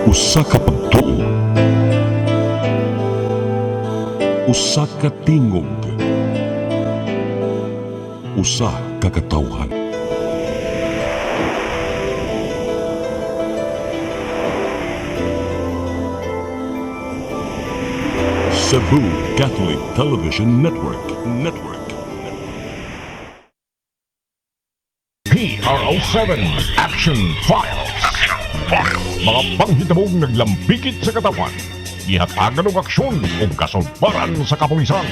Usa ka pagtuo, usa ka tingog, usa ka katawhan. Cebu Catholic Television Network. PRO7 Action Files. Mga panghitabong naglambikit sa katawan, ihatagan ng aksyon o kasulbaran sa kapulisan.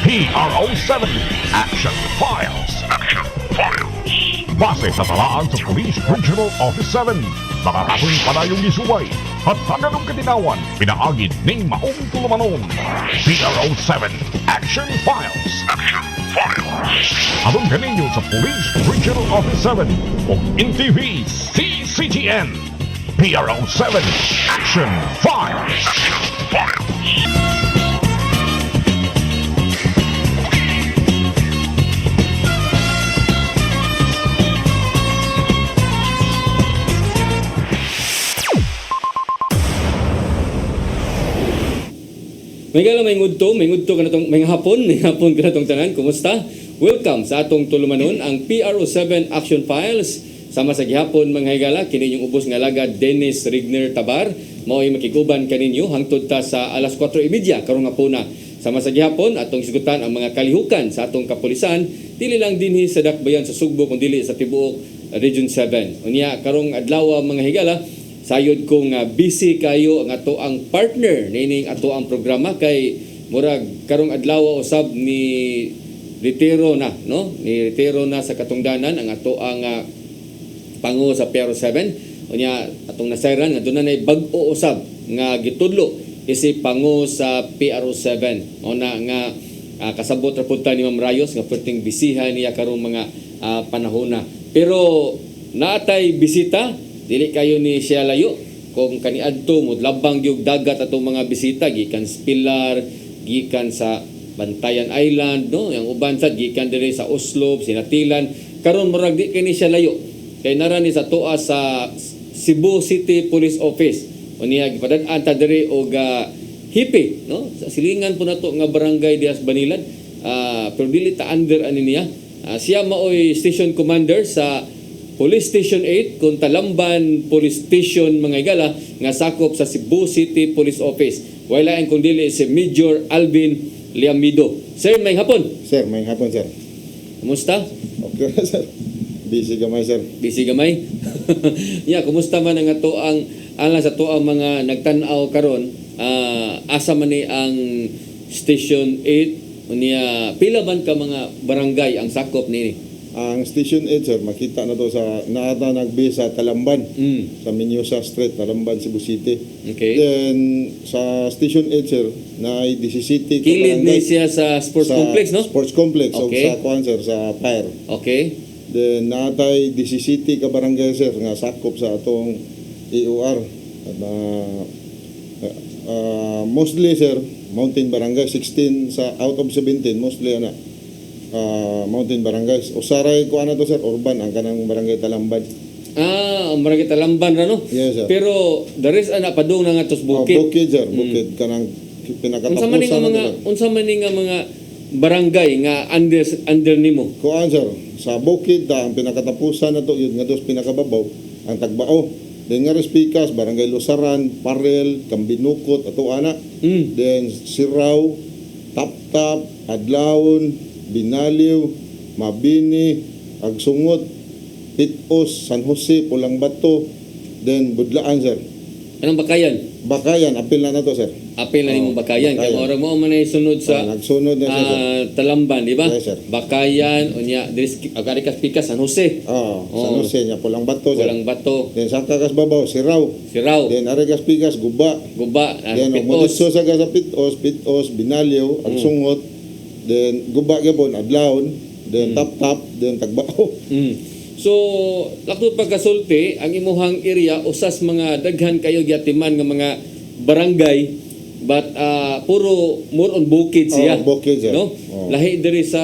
PRO7 Action Files. Base sa talaan sa Police Regional Office 7, nakatapong panayong isubay, hatagan ng katinawan, pinaagid ng maong tulumanon. PRO7 Action Files. Abang kaninyo sa Police Regional Office 7 o NTV CCGN. PRO7 Action Files. May ngudto ka na tong may hapon ka na tong tanan. Kumusta? Welcome sa atong tulumanon ang PRO7 Action Files. Sama sa gihapon mga higala kini yung ubos nga laga Dennis Rigner Tabar mao'y makiguban kaninyo hangtod ta sa alas 4:30 karong hapuna. Sama sa gihapon atong sigutan ang mga kalihukan sa atong kapulisan dili lang dinhi sa dakbayan sa Sugbo kundi dili sa tibuok Region 7. Unya karong adlaw mga higala sayod kong busy kayo ang ato ang partner nining ato ang programa kay murag karong adlaw usab ni retiro na no ni retiro na sa katungdanan ang ato ang pangu sa PRO7 unya atong nasayran nga dunay bag-o usab nga gitudlo isip pangu sa PRO7 una nga kasabot ra pud ta ni Ma'am Rayos nga perting bisihan niya karong mga panahona pero naatay bisita dili kayo ni siya layo kung kaniadto modlabang gyud dagat atong mga bisita gikan sa Pilar, gikan sa Bantayan Island no yang uban sad gikan diri sa Oslo, Sinatilan karon murag di kini siya layo kay nara ni sa tuwa sa Cebu City Police Office unya gipadad-an ta diri og hipi no sa silingan po nato nga barangay Dias Banilad pero dili ta under ani niya siya maoy station commander sa Police Station 8 kung Talamban Police Station mga igala nga sakop sa Cebu City Police Office. Wala ang kung dili si Major Alvin Liamido. Sir, may hapon. Sir, may hapon, sir. Kumusta? Okay na, sir. Busy gamay, sir. Busy gamay? Yeah, kumusta man ang ato ang alang sa to ang mga nagtanaw karon asa man ni ang Station 8 unya pila man ka mga barangay ang sakop nini? Ang Station 8, sir, makita na to sa naata nagbase sa Talamban, sa Minyosa Street, Talamban, Cebu City. Okay. Then, sa Station 8, sir, na DCCT. Kilid na siya sa sports complex, no? Sports complex, Okay. o sa kuan, sir, sa Fire. Okay. Then, naatay DCCT ka barangay, sir, nga sakop sa atong EOR. At mostly, sir, Mountain Barangay, 16 sa out of 17, mostly, Mountain Barangays. Usaray ko to, sir, urban ang kanang barangay Talamban. Ang barangay Talamban ra no? Yes, sir. Pero there is padung na nga tos bukid. Bukid, sir. Bukid kanang pinakatapusan. Unsa man nga mga barangay nga under nimo? Kuan, sir, sa bukid ang pinakatapusan na to yun nga dos pinakababaw ang Tagbao. Then nga Respikas, barangay Lusaran, Parel, Kambinukot, ato ana. Then Siraw, Taptap, Adlaon, Binaliw, Mabini, Agsungot, Pitos, San Jose, Pulang Bato, then Budlaan, sir. Anong bakayan? Bakayan, apil na to, sir. Apil na nimo bakayan. Kaya mora mo man ay sunod sa nagsunod na, sir. Talamban, di ba? Yes, sir. Bakayan, unya Agarikas Pikas, San Jose. San Jose niya, Pulang Bato, sir. Pulang Bato. Then Sakakas Babaw, Siraw. Then Arigas Pikas, Guba. Then Moditso sa Pitos, Binaliw, Agsungot. Then guba gyapon adlawon, then tap then Tagbao. So lakto pagkasulti ang imuhang area usas mga daghan kayo gyatiman nga mga barangay but puro more on bukid siya. Bukid siya. No? Lahi diri sa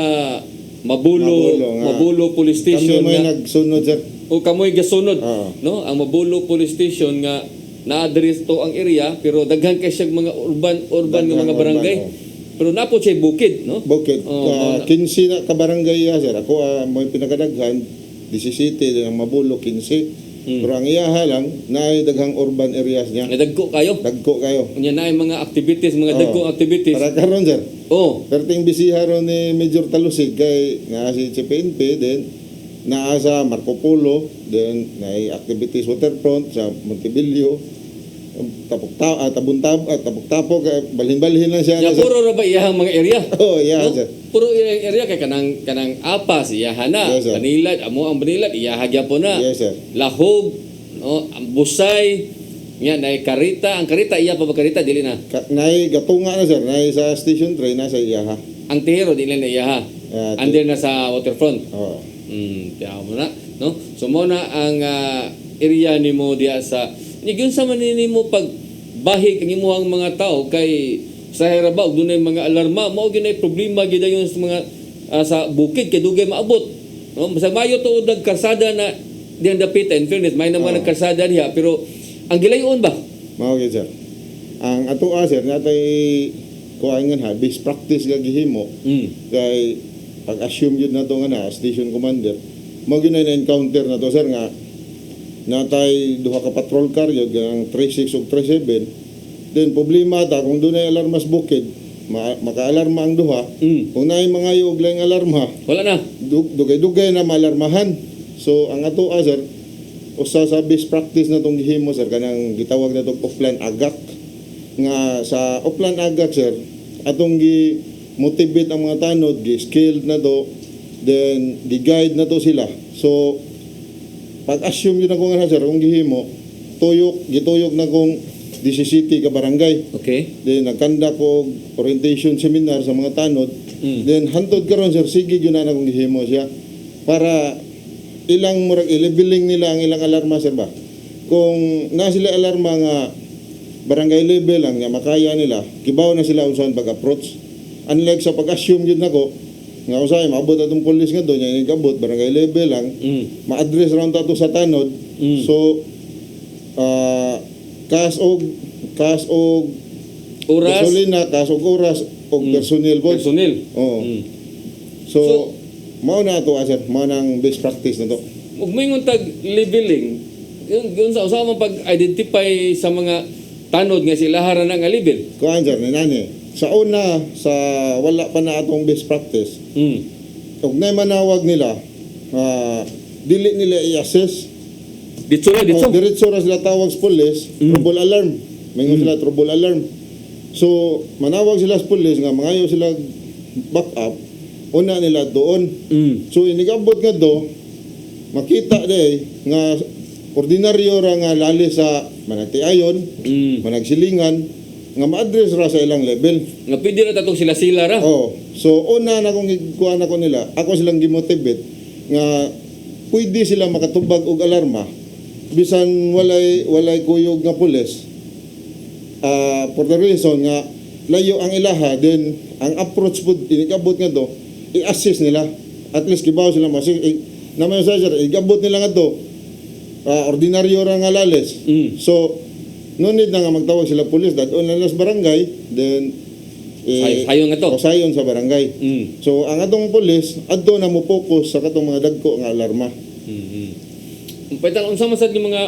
Mabulo Police Station kami may nagsunod, sir. O kamoy gasunod no ang Mabulo Police Station nga na-address to ang area pero daghan kay siya mga urban nga Daghang mga barangay. urban, Pero napo siya bukid, no? Bukid. Oh, 15 na kabarangay ya, sir. Ako, may pinakadaghan, 17, din ang Mabulo, 15. Pero ang iyaha lang, naay daghang urban areas niya. Nadagko kayo. Dagko kayo. Unya na mga activities, mga Oo. dagkong activities. Para karon, sir. Oh, Perting bisiha ron ni Major Talusig kay naa si CPNP, then naa sa Marco Polo, then naay activities waterfront sa Montebello, tapok-tapok, balhin-balhin lang siya. ya puro ra ba iyahang mga area? Oh, yeah, No? sir. Puro area kay kanang Apas iyaha na, Yes, sir. Banilad, amo ang Banilad iyaha gyapon na. Yes, sir. Lahog, no, ang Busay, nga na Karita, ang Karita iya pa ba Karita dili na. Naay gatunga na, sir. Naay sa Station 3 na sa iyaha. Ang Tihero dili na iyaha. Under na sa waterfront. Oh. Tiyaw mo na, no? So mo na ang area nimo diya sa gyud sa man nimo pag bahig ang imuhang mga tao kay sa Herabaw dunay mga alarma mao gyud ay problema gyud yung sa mga sa bukid kay dugay maabot, no? Sa mayo tuod ang karsada na diyan dapit in fairness may naman ang karsada diha pero ang gilayon ba? Mao gyud, sir. Ang atoa, sir, natay kuangan ha, base practice nga gihimo kay pag-assume yun na to nga na station commander mo gyud na encounter na to, sir, nga natay duha ka patrol car yun ang 36 ug 37, then problema ta kung dunay alarmas bukid maka-alarma ang duha, kung naay mga yug lang alarma Wala na. dugay-dugay na maalarmahan. So ang atoa, sir, usa sa best practice na tong gihimo, sir, kanang gitawag na tong offline agak nga sa offline agak, sir, atong gi motivate ang mga tanod, gi-skilled na to, then gi-guide na to sila. So pag-assume yun ako nga, sir, kung gihimo gituyok na kong DCCT ka barangay, Okay. then nagkanda ko orientation seminar sa mga tanod, then hantod karon, sir, sige yun na kung gihimo siya para ilang murag i-leveling nila ang ilang alarma, sir, ba kung na sila alarma nga barangay level lang nga makaya nila, kibaw na sila unsaon pag-approach. Unlike sa pag-assume yun nako nga usay maabot atong pulis nga doon yung igabot barangay level lang, ma-address round tato sa tanod. So kas og Oras, gasolina, kas og oras og personnel boss. personnel. Oo. So mao na to, sir, mao nang best practice na to. Ug moingon tag leveling, yun sa usama pag-identify sa mga tanod nga sila hara na nga level. Kuan, sir, ni nani sa una sa wala pa na atong best practice, ug nay manawag nila, dili nila i-assess. Dito na, dito. Diretso ra sila tawag sa police, trouble alarm. Mayroon sila trouble alarm. So manawag sila sa police nga mangayo sila back up, una nila doon. So inigabot nga do, makita day nga ordinaryo ra nga lali sa managtiayon, managsilingan nga ma-address ra sa ilang level. Nga pwede na tatong sila-sila ra. Oh, so una na kung ikuha na ko nila, ako silang gimotivate nga pwede sila makatubag og alarma bisan walay kuyog nga pulis. For the reason nga layo ang ilaha, then ang approach pud inigabot nga do, i-assist nila. At least kibaw sila masig naman sa sir, igabot nila nga do. Ordinaryo ra nga lales. So no need na nga magtawag sila pulis, dadon lang sa barangay, then Sayon nga to. sayon sa barangay. So ang atong pulis adto na mo focus sa katong mga dagko nga alarma. Paitan unsa man sad yung mga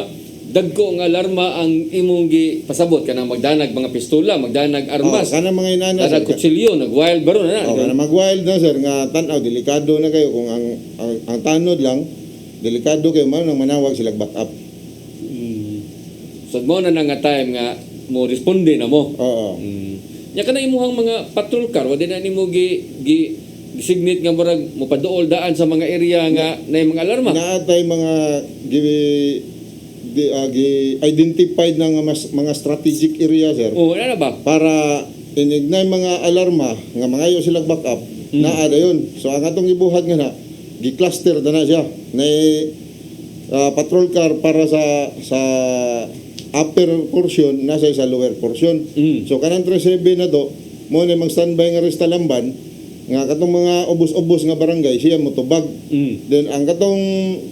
dagko nga alarma ang imong pasabot kanang magdanag mga pistola, magdanag armas, Kana mga inana, danag kutsilyo, nag wild baro na. kana mag-wild na, sir, nga tan-aw delikado na kayo kung ang tanod lang delikado kayo, man nang manawag sila back up. So mo na nga time nga mo responde na mo. Oo. Nya kana imuhang mga patrol car wa din na nimo gisignate nga murag mo paduol daan sa mga area nga na mga alarma. Naatay mga identified na nga mga strategic area, sir, Oh, ano ba? para inignay mga alarma nga mangayo sila back up. Naa dayon. So ang atong gibuhat nga na gi-cluster na siya. Na patrol car para sa upper portion, nasa sa lower portion. So kanang 37 na to mo na mag-standby nga resta lamban, nga katong mga ubos-ubos nga barangay siya motubag. Then ang katong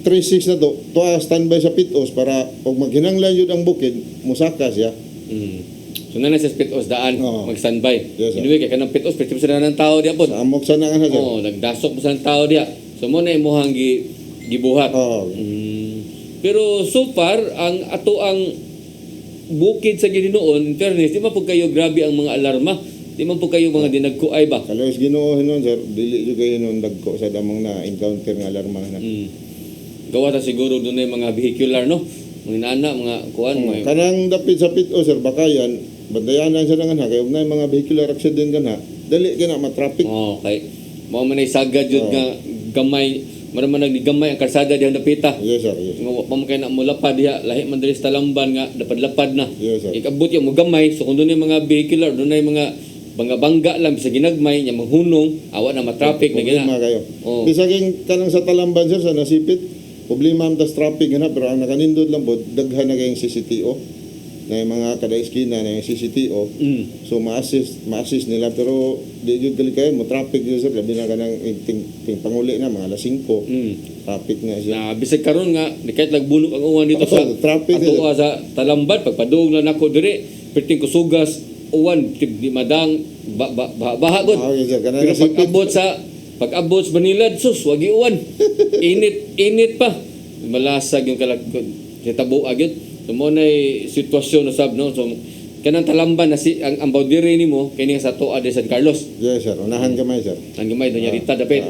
36 na to standby sa pitos para pag maghinanglan yun ang bukid musaka siya. So na sa pitos daan Oo. mag-standby. Yes, sir. Anyway kay kanang pitos perti sa ng tao diya pod. Sa amok sa nga sir. Nagdasok mo sa tao diya. So mo na imong gibuhat. Oo. Pero so far ang ato ang bukid sa Gininoon, in fairness, di man po kayo grabe ang mga alarma. Di man po kayo mga dinagkuay ba? Kalos Ginoo hinon sir, dili jud kay hinon dagko sa damong na encounter nga alarma na. Gawa ta siguro doon na yung mga vehicular, no? Mga inana, mga kuan, mga... Kanang dapit sa pit sir bakayan, bandayanan sa nga kay ugnay mga vehicular accident kana, dali kina ma-traffic. Okay. Mao man ay sagad jud nga gamay, maraman naggamay ang kalsada diha napita. Yes sir. Yes. Nga pa man kay na mo lapad diha, lahi man diri sa Talamban nga lapad-lapad na. Yes sir. Ikabot yung mo gamay, so kung doon yung mga vehicular, doon na yung mga bangga lang sa ginagmay nya manghunong, awa na ma-traffic na gina. Problema kayo. Oo. Bisaging kanang sa Talamban sir sa nasipit, problema am tas traffic na pero ang nakanindot lang bod daghan na kayong CCTO na yung mga kada esquina na yung CCTO. So ma-assist nila pero di jud gali kayo mo traffic jud sir labi na kanang ting panguli na mga alas 5. Traffic na siya. Na bisag karon nga kahit nagbulok ang uwan dito sa traffic ato sa Talamban pagpadung lang nako diri perting kusugas uwan di madang baha gud. Okay sir, kanang Pero pag-abot sa Manila sus wagi uwan. Init pa. Malasag yung sa tabo agad. So mo nay sitwasyon usab no. So kanang Talamban na ang boundary nimo kini sa Toa de San Carlos. Yes sir, unahan gamay sir. Ang gamay donya Rita dapit.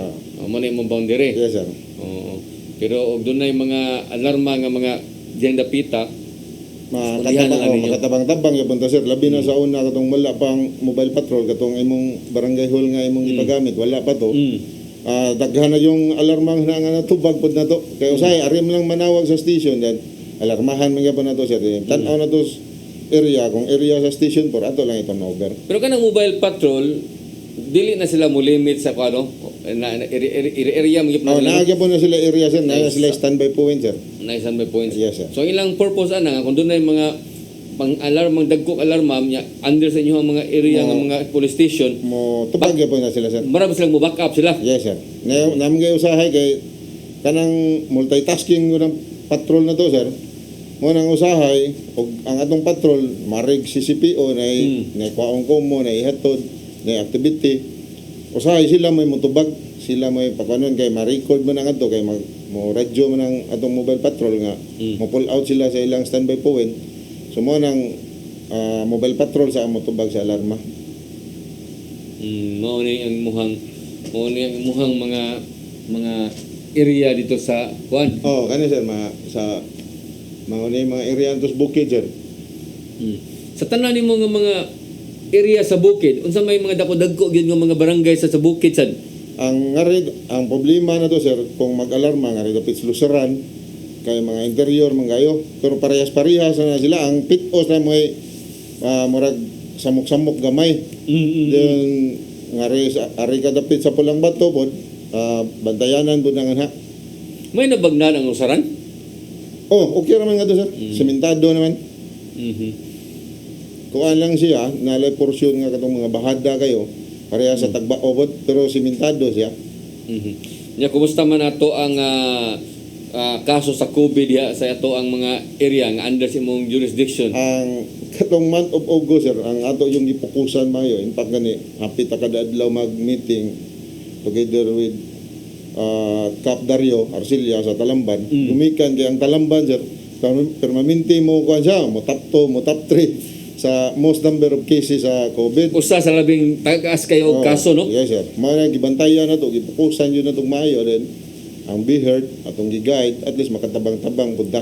Mo na imong boundary. Yes sir. Oo. Pero og doon na mga alarma nga mga diyang dapita, Eskondihan na lang ninyo. Makatabang-tabang yung punta sir. Labi na sa una katong wala pang mobile patrol, katong imong barangay hall nga imong ipagamit, wala pa to. Daghan na yung alarmang na nga natubag pod na to. Kaya usay, arim lang manawag sa station, then alarmahan man gyapon na to sir. Tan-aw na to area, kung area sa station por ato lang itong over. Pero kanang mobile patrol, dili na sila mo limit sa ano, area mo gyud Oh, na naagya na sila area sir, na sila standby point sir. naisan may points. Yes sir. So ilang purpose ana nga kung doon na yung mga pang-alarm, mga dagkong alarma niya under sa inyo ang mga area ng mga police station, Mo tupag gyapon na sila sir. marami silang mo back up sila. Yes sir. Namin kayo usahay kay kanang multitasking mo ng patrol na to sir. Mo nang usahay og ang atong patrol marig CCPO na kwaong komo na ihatod na activity. Usahay sila may mutubag, sila may papanon kay ma-record mo nang ato kay mo radyo mo nang atong mobile patrol nga mo pull out sila sa ilang standby point. So mo nang mobile patrol sa motubag sa alarma. Mao ni ang muhang mga area dito sa kuan. Oh, kani sir sa mga area antos bukid sir. Sa tanan nimo nga mga area sa bukid, unsa may mga dako-dagko gyud nga mga barangay sa bukid sad? Ang problema na to sir, kung mag-alarma nga rin dapit lusaran kay mga interior mangayo, pero parehas-parehas na sila ang pitos na may murag samok-samok gamay. Then nga ari ka dapit sa pulang bato pod, bantayanan pod nga ha. May nabagnan ang usaran? Oh, okay naman nga to sir. Sementado naman. Kuan lang siya, nalay porsyon nga katong mga bahada kayo, pareha sa tagbao pod, pero sementado siya. Nya kumusta man ato ang kaso sa COVID diha sa ato ang mga area nga under sa imong jurisdiction? Ang katong month of August sir, ang ato yung gipokusan mayo, in fact gani hapit ta kada adlaw mag-meeting together with Cap Dario Arcilia sa Talamban. Lumikan kay ang Talamban sir, permanente mo kuan siya, mo top 2, mo top 3 sa most number of cases sa COVID. Usa sa labing tagas kayo og kaso, no? Yes sir. Mga gibantayan na to, gipokusan yun na itong mayo, then ang be heard atong gi-guide, at least makatabang-tabang punta.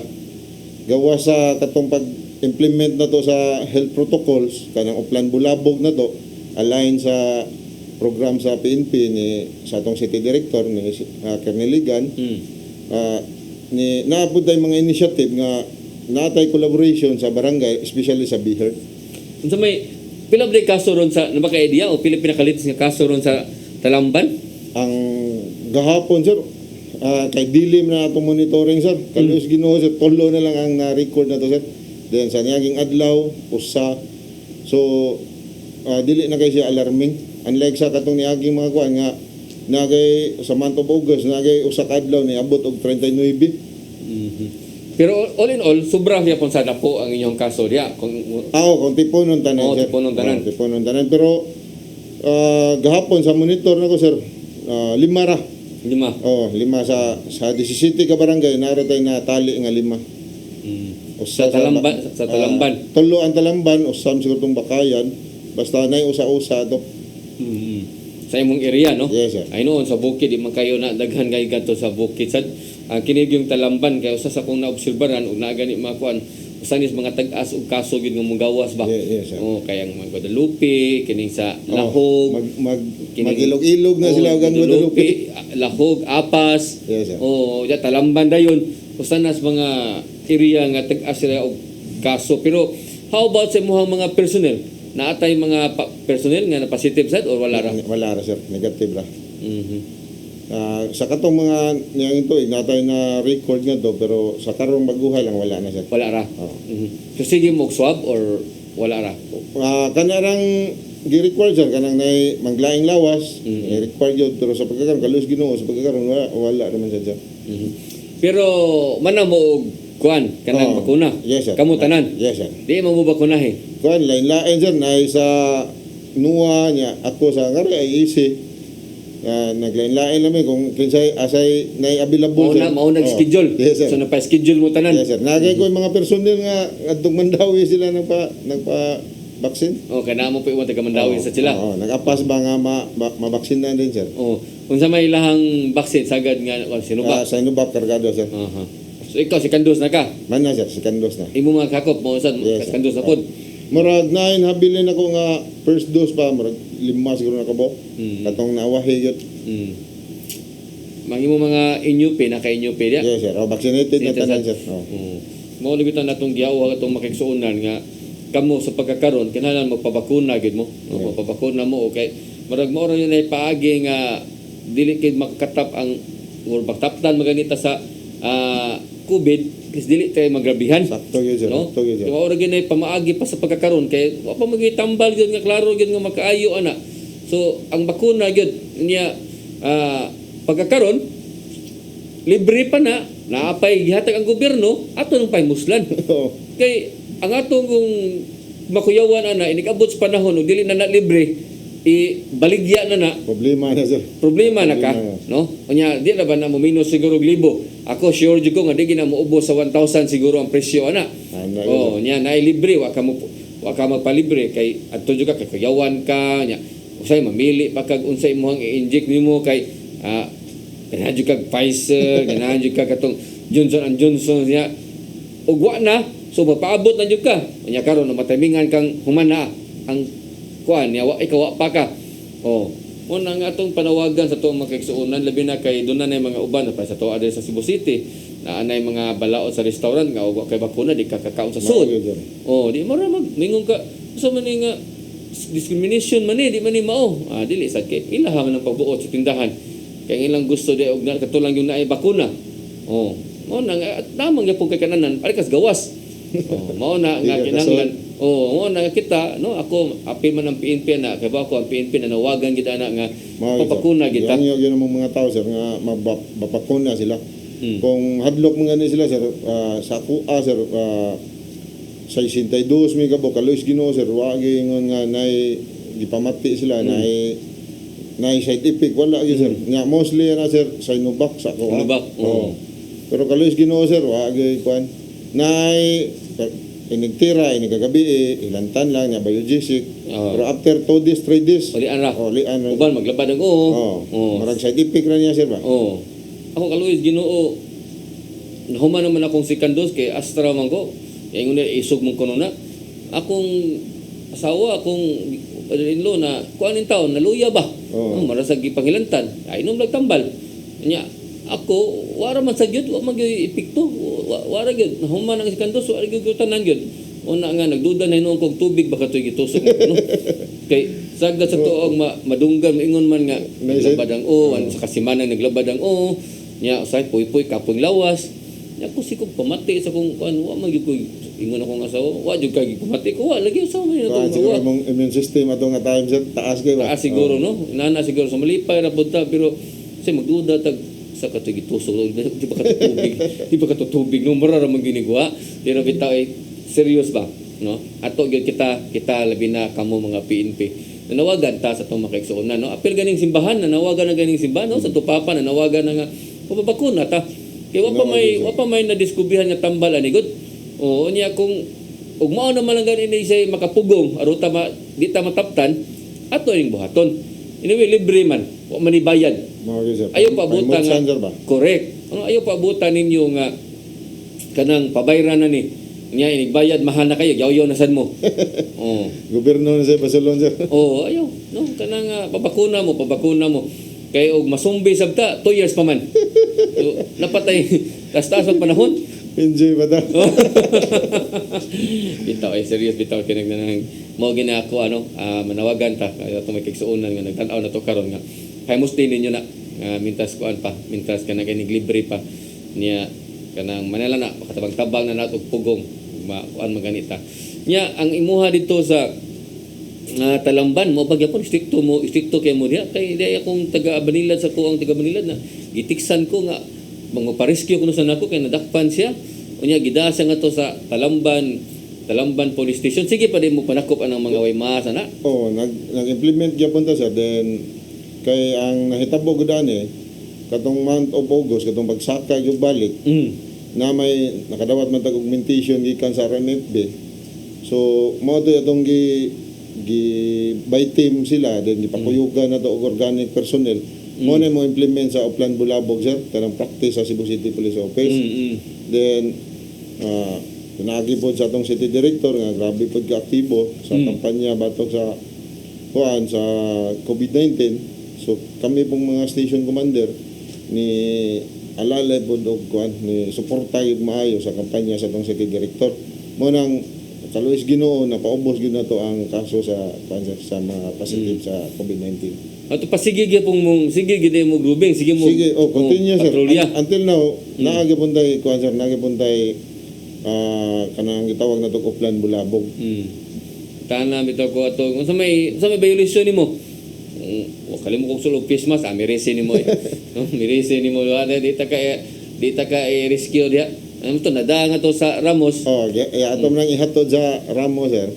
Gawa sa katong pag-implement na to sa health protocols, kanang uplan bulabog na to, align sa program sa PNP ni sa atong city director ni Colonel Ligan. Ni naapod tay mga initiative nga natay collaboration sa barangay, especially sa be heard. Unsa may pila ba kaso ron sa nabaka-idea o pila pinakalitis nga kaso ron sa Talamban? Ang gahapon sir, kay dilim na atong monitoring sir. Kalos Ginoo sir, tulo na lang ang na-record na to sir. Then sa niyaging adlaw, usa. So dili na kay siya alarming. unlike sa katong niaging mga kuan nga nagay sa month of August nagay usa ka adlaw ni abot og 39. Pero all in all, sobra siya po sana po ang inyong kaso diya. Kung Kung tiponon tanan. Oo, sir. tiponon tanan. Tiponon tanan. Pero gahapon sa monitor nako sir, 5 ra. 5. 5 sa 17 ka barangay naro tay na tali nga 5. Sa Talamban. Tulo ang Talamban usam siguro tong Bakayan. Basta nay usa-usa to. Sa imong area, no? Yes, sir. I know, sa bukid, di man kayo na daghan kay ganto sa bukid. Sad, kinig yung Talamban, kaya usa sa kong naobserbaran, ug naa gani mga kuan, usanis mga tag-as ug kaso gyud nga mugawas ba? Yes, sir. Kaya ang mga Guadalupe, kining sa Lahog, Mag-ilog-ilog na sila ang Guadalupe. Lahog, Apas. Yes, sir. Ya Talamban dayon. Usanas mga area nga tag-as sila og kaso. Pero how about sa imong mga personnel? Naatay mga personnel nga na positive side or wala ra? Wala ra sir, negative ra. Mhm. Sa katong mga niyang ito, natay na record nga to, pero sa karong baguhay lang wala na sir. Wala ra. Oo. So sige mo swab or wala ra? Kanarang gi-record sir, kanang nay manglaing lawas, i-record yun, pero sa pagkakaroon, kalus Ginoo, sa pagkakaroon, wala naman siya. Pero mana mo og kuan kanang Oo. bakuna? Yes sir. Kamo tanan? Yes sir. Di mo bakunahin. Kuan lain-lain sir, na sa nuwa niya, ako sa ngari ay easy. Naglain-lain namin kung kinsay asay nay available sir. Mao nag-schedule. Yes sir. So napa-schedule mo tanan. Yes sir. Nagay ko yung mga personel nga adtong Mandawi sila nagpa vaccine. Kana mo pa iwan taga Mandawi sa sila. Oo, nag-apas ba nga mabaksinan din sir. Unsa may ilahang vaccine sagad nga sino ba? Sa Inubak kargado sir. So ikaw si kandos na ka. Man na sir, si Kandos na. Imo mga kakop mo sad Yes, sir. kandos na pod. Murag 9 habilin ako nga first dose pa, murag 5 siguro nakabo. Katong nawahi gyud. Mangi mo mga inyupi na kay inyupi dia. Yes sir. Vaccinated na tanan sir. Mao libitan natong giawa atong makigsuonan nga kamo sa pagkakaroon kinahanglan magpabakuna gid mo. Magpabakuna mo okay. Murag mao ra yun ay paagi nga dili kay makakatap ang or bagtaptan maganita sa COVID is dili tay magrabihan. Sakto gyud sir. No? Sakto gyud sir. Mao ra ginay pamaagi pa sa pagkakaroon kay wa pa magitambal gyud nga klaro gyud nga makaayo ana. So ang bakuna gyud niya pagkakaroon libre pa na naapay gihatag ang gobyerno ato nang paymuslan. Kay ang atong kung makuyawan ana inigabot sa panahon ug dili na libre baligya na Problema na sir. problema na ka, Problema na. no? Unya di na ba na mo minus siguro og 1,000. Ako sure jud ko nga di gina mo ubos sa 1,000 siguro ang presyo ana. Nya naay libre wa ka magpalibre kay adto jud ka kay kuyawan ka nya. Usay mamili pa kag unsay imong i-inject nimo kay ganahan jud kag Pfizer, ganahan jud kag katong Johnson & Johnson nya. Ug wa na so mapaabot na jud ka. Unya karon na matimingan kang humana ang kuan niya wa ikaw pa ka. Mo na nga atong panawagan sa tuong makigsuonan labi na kay doon na mga uban pa sa tuwa sa Cebu City na anay mga balaod sa restaurant nga wa kay bakuna di ka kakaon sa sud. Di mo ra magmingon ka sa man nga discrimination man di man ni mao. Dili sad kay ilaha man ang pagbuot sa tindahan. Kay ilang gusto di og katulang yung naay bakuna. Mo na nga tamang gyapon kay kananan parikas gawas. Mao na nga kinahanglan mo na kita no ako api man ang PNP na kay ba ako ang PNP na nawagan gid ana nga papakuna kita. Yan ang mga tao sir nga mabapakuna sila. Kung hadlok mga ni sila sir sa kuha sir 62 mi kabo kalos Ginoo sir wa gingon nga nay gipamati sila nay side effect wala gyud sir. Nga mostly na sir sa Inubak sa ko. Pero kalos Ginoo sir wa gyud kuan nay inigtira, inigagabi, ilantan lang niya, biogesic. Pero after 2 days, 3 days, lian ra. Lian ra. Uban maglabad ang Marag side effect ra niya, sir ba? Ako kaluoy Ginoo. Nahuman naman akong second dose kay Astra man ko. Ingon na isog mong kuno na. Akong asawa, akong in-law na kuanin taon, naluya ba? Marasag ipanghilantan. Inom lang tambal. Nya, ako, wara man sa gyud, wa man gyud epekto. Wara gyud, nahuman ang second dose, wara gyud tanan gyud. Una nga nagduda na hinuon kog tubig baka toy gitusok no. Kay sagda sa tuog madunggan ingon man nga naglabad ang sa kasimanang naglabad ang nya usay puy-puy kapoy lawas. Ako si kong pamati sa kung ano, wa man gyud ko ingon akong asawa, wa jud kay pamati ko, wa lagi usawa man Kuan ito. siguro mong immune system ato nga time sir taas kay ba? Siguro no, inana siguro sa malipay ra pud ta, pero say magduda tag sa katigi tuso di ba katutubig, di ba katutubig no mara ra man ginigwa, pero bitaw ay serious ba, no? Ato gyud kita labi na kamo mga PNP. Nanawagan ta sa itong makaigsuonan, no? Apil ganing simbahan, nanawagan na ganing simbahan, no? Sa tupapa, nanawagan na nga, pababakuna ta. Kaya wa pa may nadiskubihan nga tambal ani gud. O niya kung ug mao naman ang ganin siya makapugong aruta di ta mataptan ato ning buhaton. Anyway, libre man, wa man ibayad. Mga gyud, sir. Ayaw pa buta nga. Sir ba? Correct. Ano ayaw pa buta ninyo nga kanang pabayran na ni. Nya inigbayad mahal na kayo, yaw-yaw na sad mo. Oh. Gobyerno na sa Basilon sir. Oo, ayaw. No, kanang pabakuna mo. Kay og masumbi sabta, 2 years pa man. So, napatay tas-taas ang panahon. Enjoy ba ta? Bitaw ay serious bitaw kinag nang mo gina ako manawagan ta kay ato may kigsuonan nga nagtan-aw na to karon nga. Kay musti ninyo na mintas kuan pa, mintas kanang ganing libre pa niya kanang manala na makatabang-tabang na nato pugong kuan maganita. Nya ang imuha dito sa Talamban mo pagyapon stricto kay mo diha kay di akong taga Banilad sa kuang taga Banilad na gitiksan ko nga mga pa-rescue kuno sa nako kay nadakpan siya unya gidasa nga to sa Talamban Police Station. Sige pa din mo panakop anang mga waymas ana. Oh, nag-implement gyapon ta sir. Then kay ang nahitabo gud ani katong month of August katong pagsaka yung balik na may nakadawat man tag augmentation gikan sa RMFB. So mo to atong gi by team sila then gipakuyugan na to og organic personnel. Mo na mo implement sa Oplan Bulabog sir kanang practice sa Cebu City Police Office. Then pinagi po sa atong city director nga grabe po ka-aktibo sa kampanya batok sa sa COVID-19. So kami pong mga station commander ni alalay po ni suporta yung maayo sa kampanya sa atong city director. Mo nang kaluis Ginoo na paubos gyud na to ang kaso sa mga positive sa COVID-19. Ato pasige gyapon mong sige gid mo grubing sige mo. Sige, continue sir. Patrolya. Until now, naagapuntay kanang gitawag na to Oplan Bulabog. Tana bitaw ko ato unsa may violation nimo? Wa kalimo kog sulog Christmas mirese nimo eh. No, mirese nimo di ta ka rescue diha. Ano to nada nga to sa Ramos. Ato man ihatod sa Ramos sir.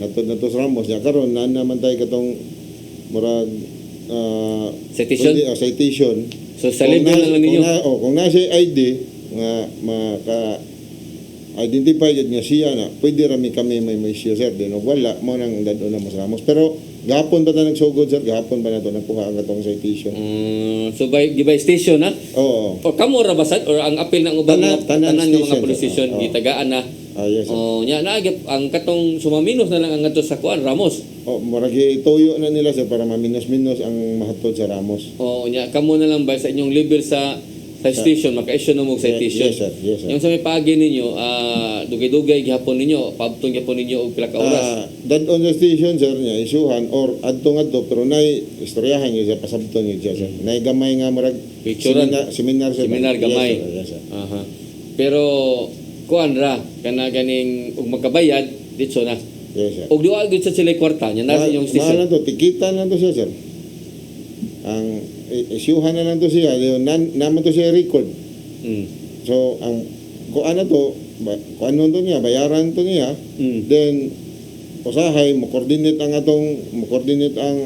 Hatod na to sa Ramos nya karon na naman tay katong murag Citation? Citation. So sa level na lang ninyo. Kung nasa ID nga identify yun nga siya na pwede rami kami may siya sir din o wala mo nang dadon na mas Ramos pero gahapon ba ta nagsugod sir gahapon ba na to nagkuha ang atong citation. So by station ha? Oo. O kamo ra basad or ang apil ng ubang tanan ng mga police station gitagaan na. Yes sir. Nya naagip ang katong sumaminos na lang ang ato sa kuan Ramos. Murag ituyo na nila sir para maminos-minos ang mahatod sa Ramos. Nya kamo na lang ba sa inyong level sa station maka-issue na mo citation. Yes sir. Yung sa may paagi ninyo dugay-dugay gihapon ninyo pabtong gihapon ninyo og pila ka oras. That on the station sir niya isuhan or adto pero nay istoryahan niya sa pasabton niya sir. Nay gamay nga murag Picturean. seminar sir. Seminar gamay. Yes sir. Aha. Pero kuan ra kana ganing ug magkabayad ditso na. Yes sir. Og duwa gyud sa sila kwarta nya nasa inyong Mahal station. na to, tikitan na to siya sir. Ang isyuhan na lang to siya, naman to siya record. So ang kuan na to, kuan nun to niya, bayaran to niya. Then usahay mo coordinate ang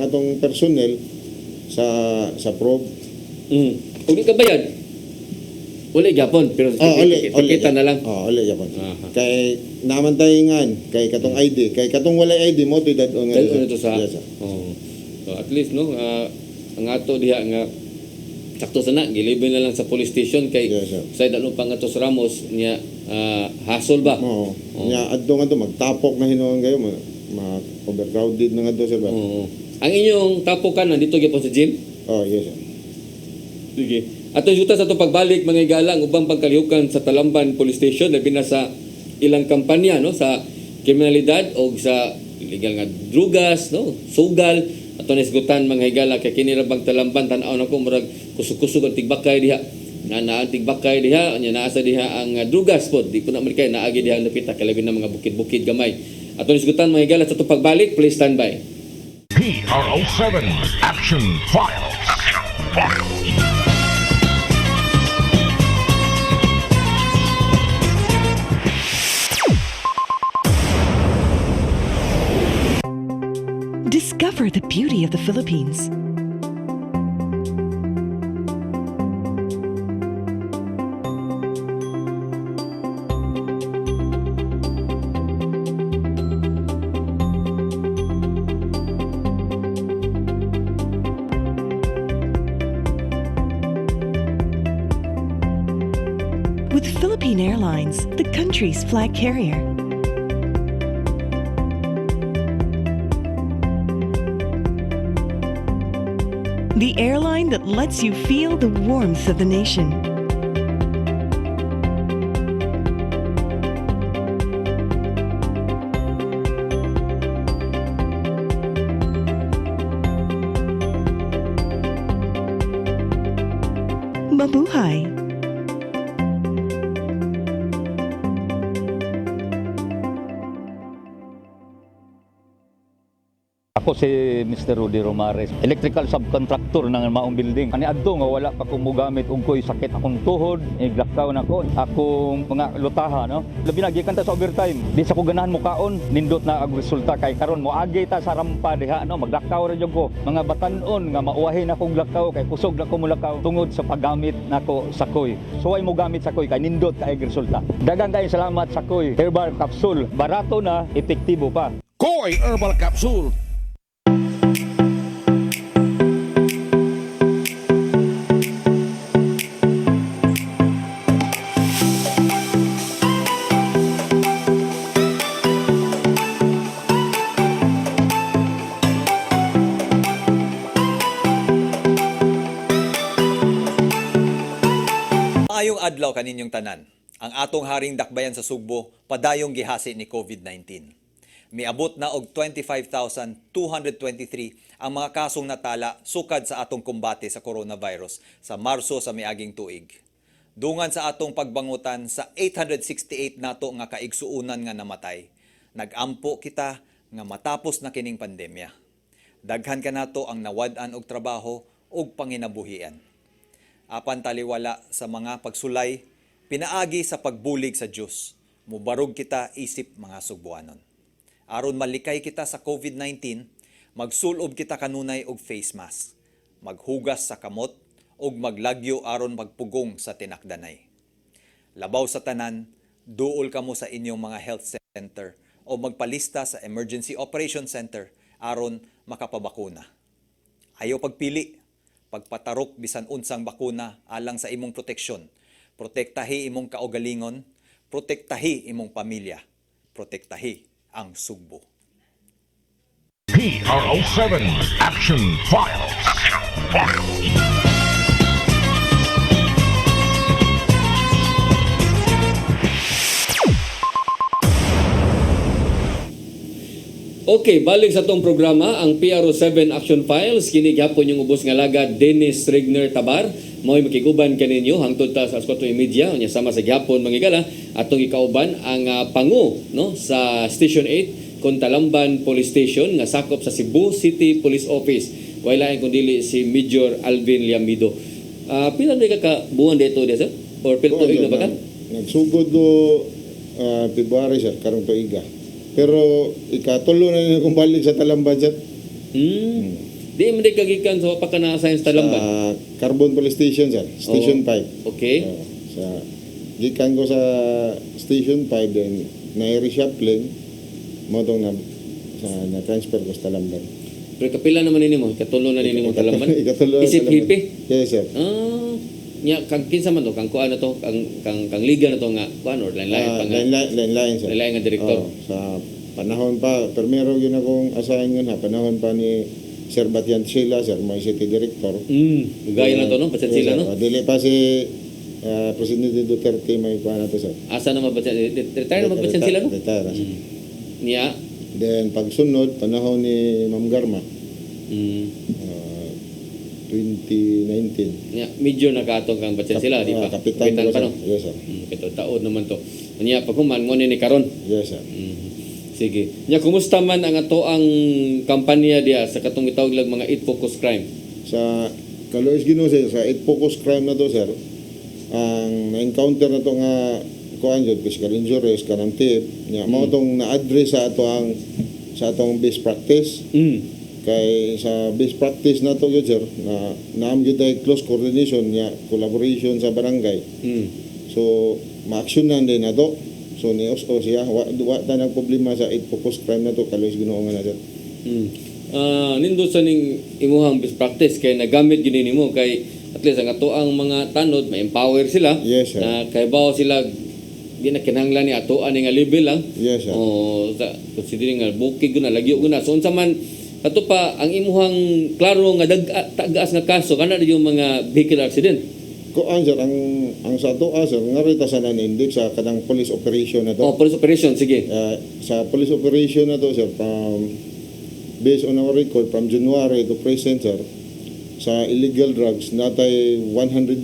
atong personnel sa probe. Og di ka bayad. Uli gyapon pero kita na lang. Uli gyapon. Aha. Kay naman tayo ngan, kay katong ID, kay katong walay ID mo to dadon nga. Dahil ito sa Yes, sir. So at least no ang ato diha nga sakto sana gilibin na lang sa police station kay Yes, sir. sa dalo pang ato sa Ramos niya hassle ba. Oo. Nya adto nga to magtapok na hinuon kayo overcrowded na nga to sir ba. Oo. Ang inyong tapukan nandito gyapon sa gym. Yes sir. Sige. Ato yuta sa to pagbalik mga igala ang ubang pagkalihukan sa Talamban Police Station labi na sa ilang kampanya no sa kriminalidad o sa illegal nga drugas no sugal ato nisgutan mga higala kay kini ra bang Talamban tan-aw nako murag kusog-kusog ang tigbakay diha nga naantig bakay diha, nya naa sa diha ang drugas pod. Di po na malikay naagi diha ang napita kalabi na mga bukid-bukid gamay. Ato nisgutan mga higala sa itong pagbalik, please stand by. PRO7 Action Files. Discover the beauty of the Philippines. With Philippine Airlines, the country's flag carrier. The airline that lets you feel the warmth of the nation. Mabuhay! Ako si Mr. Rudy Romares, electrical subcontractor ng maong building. Ani adto nga wala pa ko mogamit og ko'y sakit akong tuhod, iglakaw na ko, akong mga lutaha, no. Labi na gikan ta sa overtime. Di sa ko ganahan mo kaon, nindot na ang resulta kay karon moagi ta sa rampa diha, no, maglakaw ra jud ko. Mga batan-on nga mauwahin akong lakaw kay kusog na ko mulakaw tungod sa paggamit nako sa koy. Suway mo gamit sa koy kay nindot kay resulta. Daghang kay salamat sa koy. Herbal capsule, barato na, epektibo pa. Koy Herbal Capsule. Maayong adlaw kaninyong tanan. Ang atong haring dakbayan sa Sugbo padayong gihasi ni COVID-19. Miabot na og 25,223 ang mga kasong natala sukad sa atong kombate sa coronavirus sa Marso sa miaging tuig. Dungan sa atong pagbangutan sa 868 nato nga kaigsuunan nga namatay. Nagampo kita nga matapos na kining pandemya. Daghan ka nato ang nawad-an og trabaho ug panginabuhian. Apan taliwala sa mga pagsulay, pinaagi sa pagbulig sa Diyos. Mubarog kita isip mga Sugbuanon. Aron malikay kita sa COVID-19, magsulob kita kanunay og face mask, maghugas sa kamot ug maglagyo aron magpugong sa tinakdanay. Labaw sa tanan, duol kamo sa inyong mga health center o magpalista sa Emergency Operation Center aron makapabakuna. Ayaw pagpili, pagpatarok bisan unsang bakuna alang sa imong proteksyon. Protektahi imong kaugalingon, protektahi imong pamilya, protektahi ang Sugbo. PRO7 Action Files. Okay, balik sa tong programa ang PRO7 Action Files. Kini gyapon yung ubos nga laga Dennis Regner Tabar. Mao'y makiguban kaninyo hangtod ta sa alas 4:30 unya sama sa gyapon mangigala atong ikauban ang pangu no sa Station 8 Contalamban Police Station nga sakop sa Cebu City Police Office. Wala lain kundi si Major Alvin Liamido. Pila na ka buwan dito sir? Or pilto na ba ka? Nagsugod do February sir karong tuiga. Pero ikatulo na nila kung balik sa Talamban sir. Di mo di kagikan sa pa ka na-assign sa Talamban? Carbon Police Station sir, Station 5. Okay. Sa gikan ko sa Station 5 then na-reshuffling mo tong na transfer ko sa Talamban. Pero kapila naman nini mo? Katulo na nini mo Talamban? Ikatulo na Isip Talamban. hipi? Yes sir. Nya kang kinsa man to kang kuan na to kang liga na to nga kuan or lain-lain pa nga Lain-lain sir. lain nga direktor. Sa panahon pa, primero yun akong assign yun ha, panahon pa ni Sir Batian Sila, Sir Moy City Director. Gaya na to no, pasit sila no. Dili pa si Presidente Duterte may kuha na to sir. Asa na mabatyan retire na mabatyan sila no. Retire. Niya. Then pagsunod, panahon ni Ma'am Garma, 2019. Nya medyo nakatong kang batyan sila, di ba? Kapitan pa sir. no. Yes sir. Pito taon naman to. Nya pagkuman mo ni karon. Yes sir. Sige. Nya kumusta man ang ato ang kampanya diya sa katong gitawag lang mga 8 focus crime? Sa Kalois Ginoo sir, sa 8 focus crime na to sir, ang na-encounter na to nga kuan jud physical injuries kanang tip nya mao tong na-address sa atong best practice. Kay sa best practice na to yun sir, na naam yun tayo close coordination niya, collaboration sa barangay. So, ma-actionan din na to. So, ni-OSO siya, wa ta nang problema sa 8 focus crime na to, Kalois Ginoo nga na sir. Nindo sa ning imuhang best practice kay nagamit gini nimo kay at least ang ato ang mga tanod ma-empower sila. Yes sir. Na kay bawo sila di na kinahanglan ni ato ani nga level lang. Yes sir. O sa considering nga bukid na lagyo na. So unsa man ato pa ang imuhang klaro nga tagaas nga kaso kana yung mga vehicle accident. Kuan sir, ang sa to sir, nga rita sa nan-index sa kanang police operation na to. Police operation sige. Sa police operation na to sir, based on our record from January to present sir, sa illegal drugs natay 101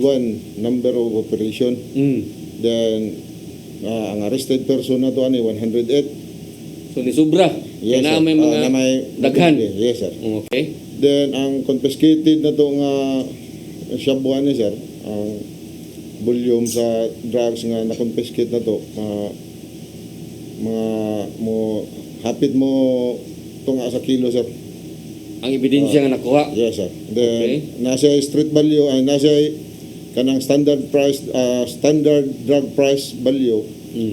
number of operation. Then ang arrested person na to ani 108. So ni sobra. Yes, na sir. may mga Na may daghan. Yes sir. Okay. Then ang confiscated na to nga shabuan ni sir, ang volume sa drugs nga na-confiscate na to, mga mo hapit mo tunga sa kilo sir. Ang ebidensya nga nakuha. Yes sir. Then Okay. nasa street value ay nasa kanang standard price standard drug price value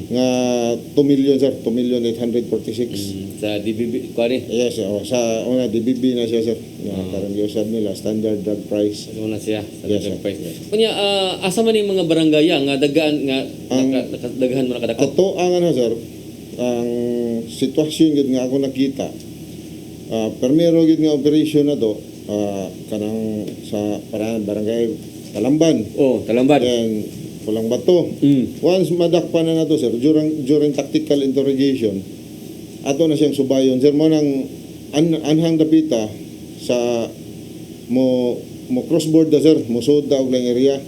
nga 2 million sir, 2,846,000. Sa DBB kuani. Yes sir. Sa una DBB na siya sir. Karang giusab nila standard drug price. Ano na siya sa Yes, drug sir. price. Kunya asa man yung mga barangay nga dagaan nga daghan mo nakadako. Ato ang ano sir, ang sitwasyon gid nga ako nakita. Primero gid nga operation na to, kanang sa barangay Talamban. Talamban. Then Pulang Bato. Once madakpan na to sir, during tactical interrogation, ato na siyang subayon sir mo nang anhang dapita sa mo cross border sir, mo sud daw lang area.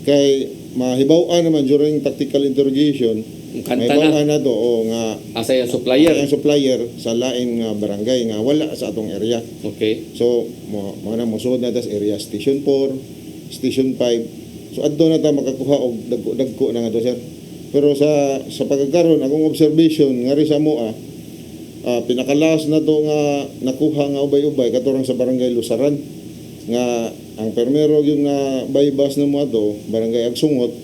Kay mahibaw-an naman during tactical interrogation. Kanta Mahibaw-an na. na to nga Asa yung supplier. ang supplier sa lain nga barangay nga wala sa atong area. Okay. So mo na mo sud na tas area station 4, station 5. So adto na ta makakuha og dagko na nga to sir. Pero sa pagkakaroon akong observation nga ri sa moa, pinakalas na to nga nakuha nga ubay-ubay katurang sa barangay Lusaran nga ang permero yung na bypass na mo ato barangay Agsungot.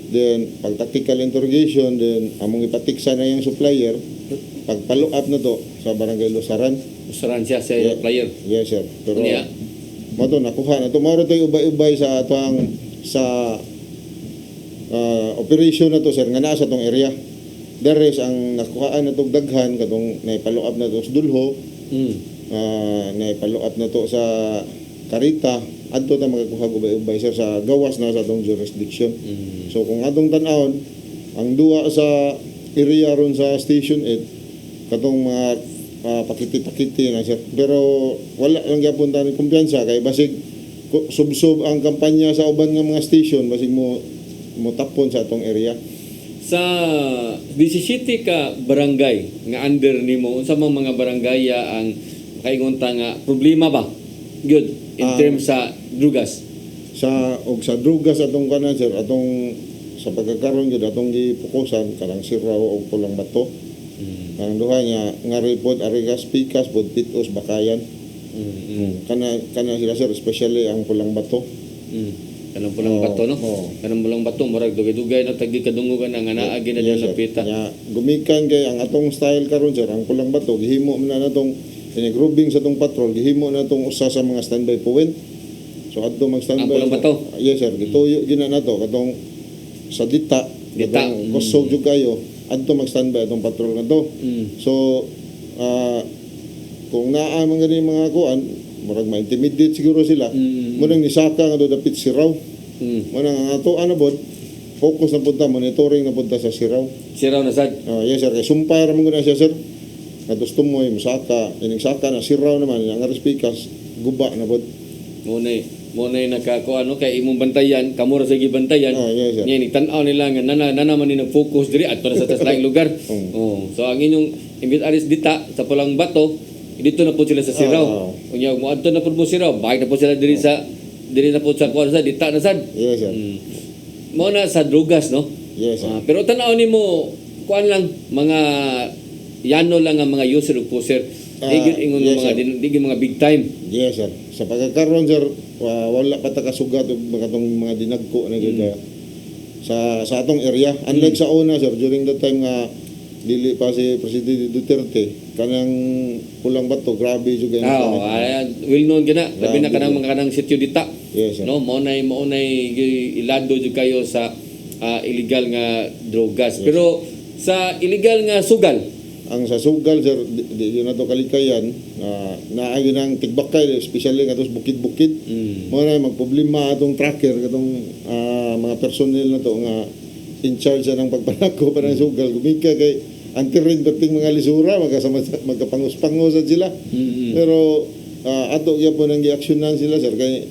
Then pag tactical interrogation, then among ipatiksa na yung supplier, pag follow up na to sa barangay Lusaran. Usaran siya sa supplier. Yes sir. Pero Niya. mo to nakuha na to mao to ubay-ubay sa atong sa operation na to sir nga naa sa tong area. There is ang nakuhaan na tong daghan katong naipalo up na to sa Dulho, naipalo up na to sa Karita, adto ta makakuha ubay-ubay sir sa gawas na sa atong jurisdiction. So kung atong tan-awon ang duwa sa area ron sa Station 8 katong mga pakiti-pakiti na sir. Pero wala lang gyapon ta ni kumpiyansa kay basig subsob ang kampanya sa uban nga mga station basig mo tapon sa atong area. Sa 17 ka barangay nga under nimo, unsa man mga barangay ang makaingon ta nga problema ba? Good in terms sa drugas. Sa drugas atong kanan sir, atong sa pagkakaroon gyud atong gipukusan kanang Siraw og Pulang Bato. Kanang duha nga report Arigas Pikas Pitos Bakayan. Kana sila sir, especially ang Pulang Bato. Kanang Pulang Bato no. Kanang Pulang Bato murag dugay-dugay na tagi kadungugan nga naagi na diyan sir. napita. Gumikan kay ang atong style karon sir, ang Pulang Bato gihimo man na natong grouping sa tong patrol, gihimo na tong usa sa mga standby point. So adto mag-standby. Ang Pulang Bato? Yes sir, gituyo gina nato katong sa Dita. Kusog jud kayo. Adto mag-standby atong patrol na to. So kung naa man gani mga kuan, murag ma-intimidate siguro sila. Munang nisaka nga do dapit Siraw. Munang ang ato anabod focus na punta, monitoring na punta sa Siraw. Siraw na sad. Yes sir, kay sumpay ra man gud na siya sir. Nga gusto mo musaka, ining saka na Siraw naman ang Arispikas guba na bod. mo nay nakakuha no kay imong bantayan, kamo ra sa gibantayan. Yes, sir. Nya ni tan-aw nila nga nana man ni nag-focus diri adto na sa laing lugar. Oh, so ang inyong imbit alis dita sa Pulang Bato, dito na po sila sa Sirao. Unya mo adto na po mo Sirao, bakit na po sila diri na po sa kuan sa dita na sad. Yes, sir. Mo na sa drugas no. Yes, sir. Pero tan-aw nimo kuan lang mga yano lang ang mga user ug poser. Digid ingon yes, mga sir. digid mga big time. Yes, sir. Sa pagkakaroon, sir, wala pa ta kasugat og mga dinagko na gid sa atong area. Unlike sa una, sir, during the time nga dili pa si Presidente Duterte, kanang Pulang Bato, grabe jud kay Well known gina, labi na Grabe, kanang mga kanang sitio dita. Yes, sir. No, maunay ilado jud kayo sa illegal nga drogas. Pero sa illegal nga sugal, Ang sa sugal, sir, di yun na to kalikayan, naagi ng tigbakay, especially nga tos bukid-bukid. Mo na magproblema atong tracker, katong mga personnel na to nga in charge ng pagpanako pa ng sugal. Gumika kay antirin dating mga lisura, magkapangus-pangusan sila. Pero ato gyapon ang giaksyonan sila, sir, kay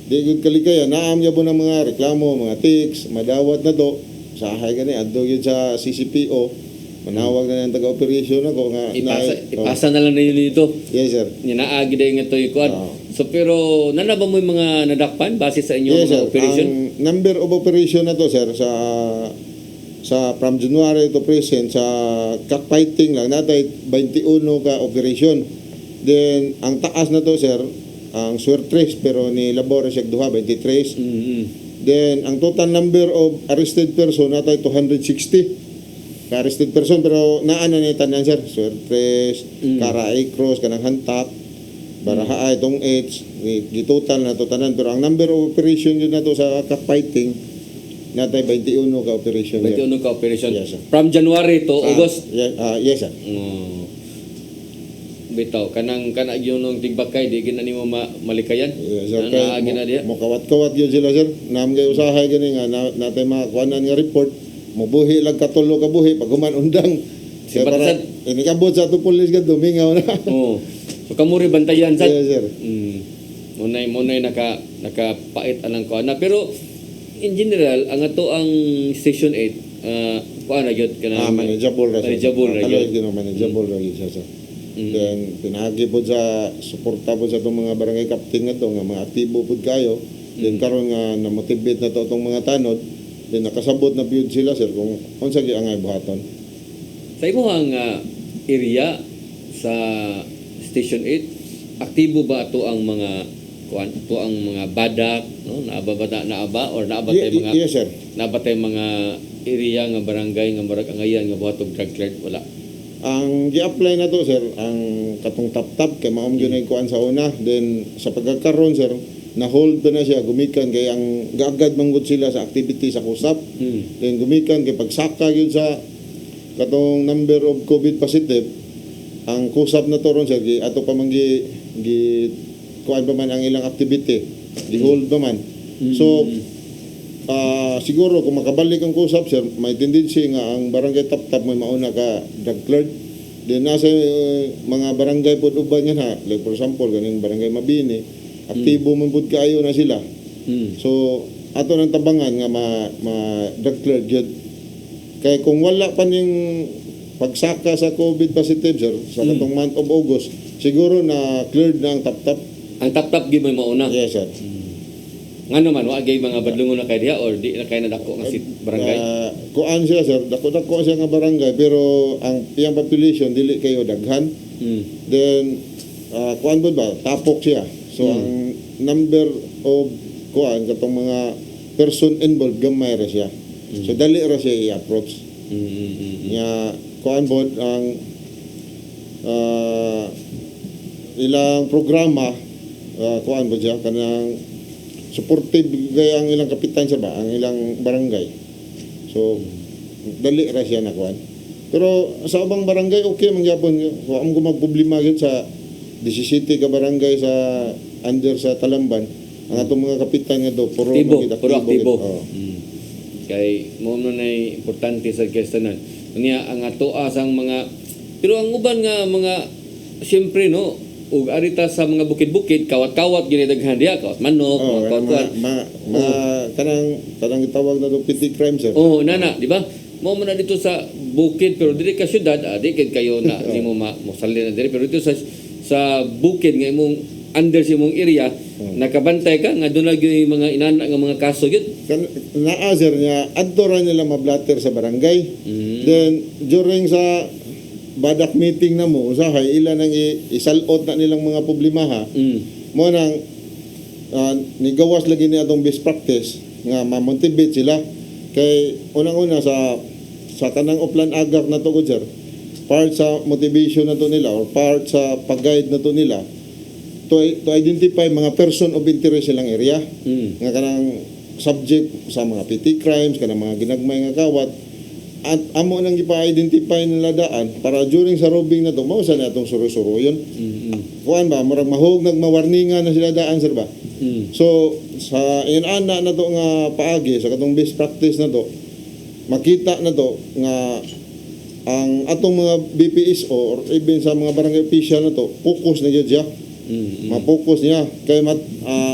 di gud kalikayan, naam gyapon ng mga reklamo, mga tics, madawat na to. Sahay gani adto gyud sa CCPO. Manawag na ng taga-operation ako nga ipasa na lang na yun dito. Yes, sir. Ninaagi din ito yung kuan. So pero nanaba mo yung mga nadakpan base sa inyong Yes, mga sir. operation? Ang number of operation na to, sir, sa from January to present, sa cockfighting lang, natay 21 ka operation. Then, ang taas na to, sir, ang Suertres, pero ni Labores siya duha, 23. Then, ang total number of arrested person, natay 260. Ka-arrested person, pero naana na tanan, sir. Suertres, Karaay Cross, kanang Hantak, Barahaay, itong AIDS, gitotal na to tanan. Pero ang number of operation yun na to sa cockfighting, natay 21 ka operation. 21 ka operation. Yes, sir. From January to August. Yes, sir. Bitaw kanang yun ng tigbakay di gina nimo malikayan. Yes, sir. Naagi na diya. Mukawat-kawat yun sila, sir. Naam kayo usahay gani nga, natay makakuanan nga report, mabuhi lang katulo ka buhi, pag human-undang. Si Kaya para, Batasad. inikabot sa itong pulis ka, dumingaw na. Oo. So kamuri bantayan sad. Yes, sir. Munay nakapait anang kuan na pero in general ang ato ang Station 8 kuan na gyud kana Manageable ra, sir. Manageable ra Kaloy gyud. manageable ra gyud siya, sir. Then, pinagi po sa suporta po sa itong mga barangay captain nga to, nga mga aktibo po kayo. Then, karon nga na-motivate na to itong mga tanod. Then, nakasabot na po sila, sir, kung sa giangay buhaton. Sa imo ang area sa Station 8 aktibo ba ato ang mga kuan to ang mga badak no naaba or naabatay mga Yes, sir. naabatay mga area nga barangay nga barag angayan nga buhatog drug cleared wala. Ang gi-apply na to, sir, ang katong tap-tap kay maom gyud kuan sa una. Then sa pagkakaroon, sir, na-hold na siya, gumikan kay ang gagad manggod sila sa activity sa kusap. Then gumikan kay pagsaka gyud sa katong number of COVID positive, ang kusap na to ron, sir, ato pa man gi kuan pa man ang ilang activity, gi-hold pa man. So siguro kung makabalik ang kusap, sir, may tendency nga ang barangay Tap-Tap may mauna ka drug cleared. Then nasa mga barangay po uban yan ha, like for example ganing barangay Mabini, aktibo man pud kaayo na sila. So ato nang tabangan nga ma drug cleared gyud. Kay kung wala pa ning pagsaka sa COVID positive, sir, sa katong month of August, siguro na cleared na ang Tap-Tap. Ang Tap-Tap gyud may mauna. Yes, sir. Ngano man wa gay mga badlungon na kay diha or di na kay nadako nga si barangay. Kuan siya, sir, dako siya nga barangay, pero ang iyang population dili kayo daghan. Then kuan po ba, tapok siya. So ang number of kuan katong mga person involved gamay ra siya. So dali ra siya i-approach. Nya kuan po ang ilang programa kuan po siya kanang supportive gaya ang ilang kapitan siya ba, ang ilang barangay. So dali ra siya na kuan. Pero sa ubang barangay okay man gyapon. So ang gumagproblema gyud sa 17 ka barangay sa under sa Talamban, ang atong mga kapitan nga do puro aktibo. Kay mo na importante sa kestanan. Niya ang ato asang mga pero ang uban nga mga siyempre no ug arita sa mga bukid-bukid kawat-kawat ginidaghan diha, kawat manok, Oh, kawat-kawat. kanang itawag na do petty crime, sir. Oh, nana, di ba? Mo man na dito sa bukid pero diri ka syudad, di kid kayo na di mo mosalli na diri pero dito sa bukid nga imong under sa imong area, nakabantay ka nga doon lagi yung mga inana nga mga kaso gyud. Naa, sir, niya adto ra nila mablatter sa barangay. Then during sa badak meeting na mo, usahay ilan ang isalot na nilang mga problema ha. Mo nang nigawas lagi ni atong best practice nga ma-motivate sila kay unang-una sa kanang uplan agak na to, sir, part sa motivation na to nila or part sa pag-guide na to nila to identify mga person of interest silang area nga kanang subject sa mga petty crimes, kanang mga ginagmay nga kawat, at amo nang ipa-identify nila daan para during sa robing na to mausa na atong suro-suro yun. Kuan ba murag mahog nagmawarningan na sila daan, sir ba? So sa inana na to nga paagi sa katong best practice na to, makita na to nga ang atong mga BPSO or even sa mga barangay official na to focus na gyud siya. Ma-focus niya kay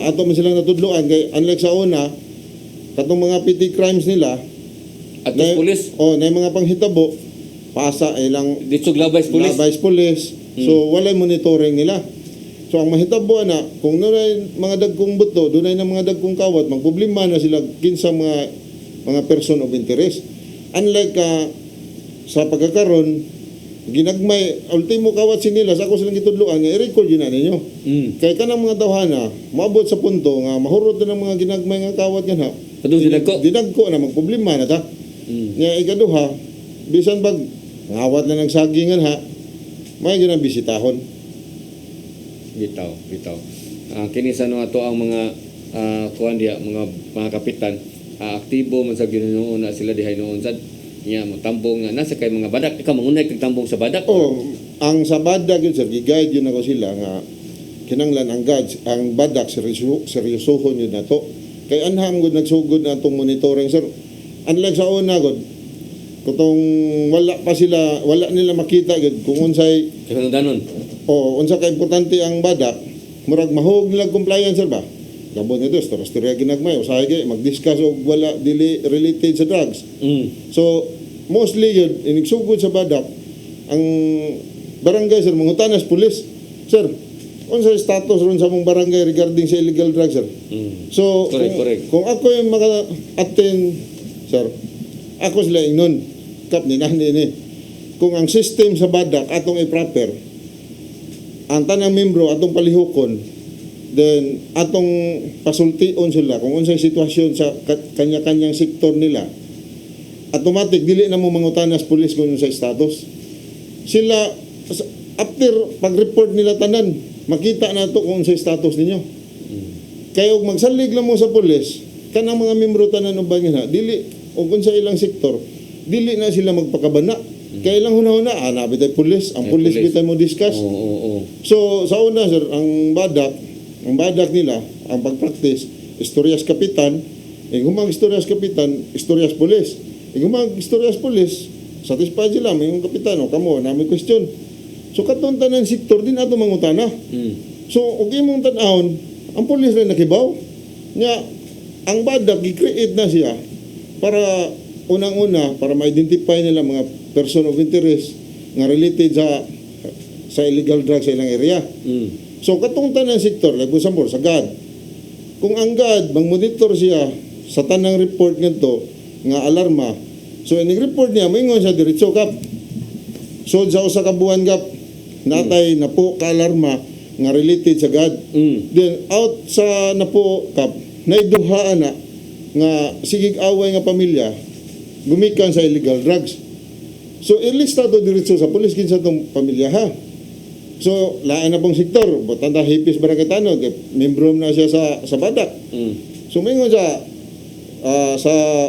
ato man silang natudloan kay unlike sa una katong mga petty crimes nila At sa pulis, na mga panghitabo pasa ilang dito labay sa pulis. labay sa pulis. So walay monitoring nila. So ang mahitabo na kung dunay mga dagkong buto, dunay na mga dagkong kawat, magproblema na sila kinsa mga person of interest. Unlike sa pagkakaron ginagmay ultimo kawat sinilas ako silang gitudloan nga i-record yun na ninyo. Kay kanang mga tawhana moabot sa punto nga mahurot na ng mga ginagmay nga kawat ganha. Padung Dinagko na magproblema na ta. Nya ikaduha bisan pag ngawat na ng sagingan ha may ginang bisitahon. Bitaw. Kini sa no ato ang mga kuan diha mga kapitan, aktibo man sa Ginoo na sila dihay noon sad nya mo tambong nga nasa kay mga badak, ikaw mangunay kag tambong sa badak. Ang sa badak yun, sir, gi-guide yun ako sila nga kinanglan ang badak seryosohon yun na to. Kay anham gud nagsugod na itong monitoring, sir. Unlike sa una gud, kutong wala nila makita gud kung unsay Kasundanon. unsa ka importante ang badak, murag mahog nila compliance, sir ba? Gabon nito, storya ginagmay, usahay kay mag-discuss og wala dili related sa drugs. So mostly yun, inigsugod sa badak, ang barangay, sir, mangutanas pulis, sir, unsa status ron sa mong barangay regarding sa illegal drugs, sir? So Correct. kung ako yung maka-attend, sir, ako sila ingnon, kap ni kung ang system sa badak atong i-proper, ang tanang membro atong palihukon, then atong pasultion sila kung unsay sitwasyon sa kanya-kanyang sektor nila, automatic dili na mo mangutanas pulis kung unsay status. Sila after pag-report nila tanan, makita na to kung unsay status ninyo. Kaya og magsalig lang mo sa pulis, kanang mga membro tanan uban nga dili og unsay ilang sektor, dili na sila magpakabana. Kaya lang huna-huna, nabitay pulis, ang pulis bitay mo discuss. So sa una, sir, ang badak nila, ang pag-practice, istoryas kapitan, humang istoryas kapitan, istoryas pulis. Humang istoryas pulis, satisfied sila, may yung kapitan, kamo, namin question. So katong tanan sektor din ato mangutana. So og imong tan-awon, ang pulis rin nakibaw. Nya ang badak gi-create na siya para unang-una para ma-identify nila mga person of interest nga related sa illegal drugs sa ilang area. So katong tanan sektor, like for example, sa GAD, kung ang GAD mag-monitor siya sa tanang report ngadto nga alarma, so ining report niya moingon siya diretso kap. So sa usa ka buwan kap natay na po ka alarma nga related sa GAD. Then out sa napo kap naiduhaan na nga sigig away nga pamilya gumikan sa illegal drugs. So ilista to diretso sa pulis kinsa tong pamilya ha. So lain na pong sektor, botanda hipis barangay membro na siya sa badak. So mingon sa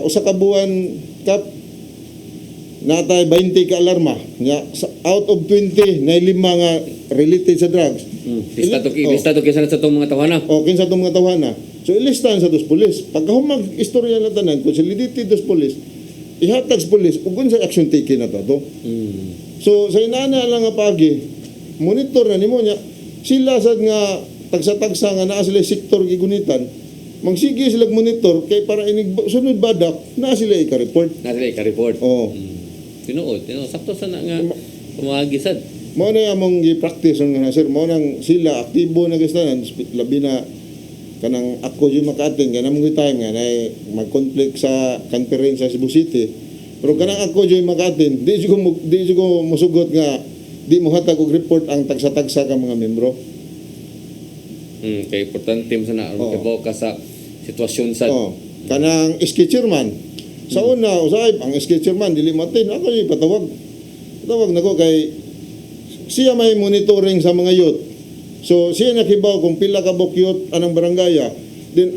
usa ka buwan kap natay 20 ka alarma nya out of 20 na 5 nga related sa drugs. Lista to kinsa sa tong mga tawhana. Kinsa tong mga tawhana. So ilistahan sa dos pulis. Pagkahumag istorya na tanan consolidated dos pulis, ihatag sa pulis ug unsa action taken na to. So sa inana lang nga pagi monitor na nimo nya sila sad nga tagsa-tagsa nga naa sila sektor gigunitan, magsige sila monitor kay para inig sunod badak naa sila ika-report. Na sila ka-report. Oh. Tinuod. Sakto sa na nga pamagi sad. Mao na among gi-practice nga sir, mao nang sila aktibo na gistanan labi na kanang ako yung maka-attend nga namang time nga na mag-conflict sa conference sa Cebu City. Pero kanang ako yung maka-attend, di ko musugot nga di mo hatag og report ang tagsa-tagsa ka mga membro. Kay importante mo sana Oo. kabaw ka sa sitwasyon sad. Oh, kanang SK chairman. Sa una, usay ang SK chairman dili matin, ako yung patawag. Patawag nako kay siya may monitoring sa mga youth. So siya nakibaw kung pila ka bok youth anang barangaya. Then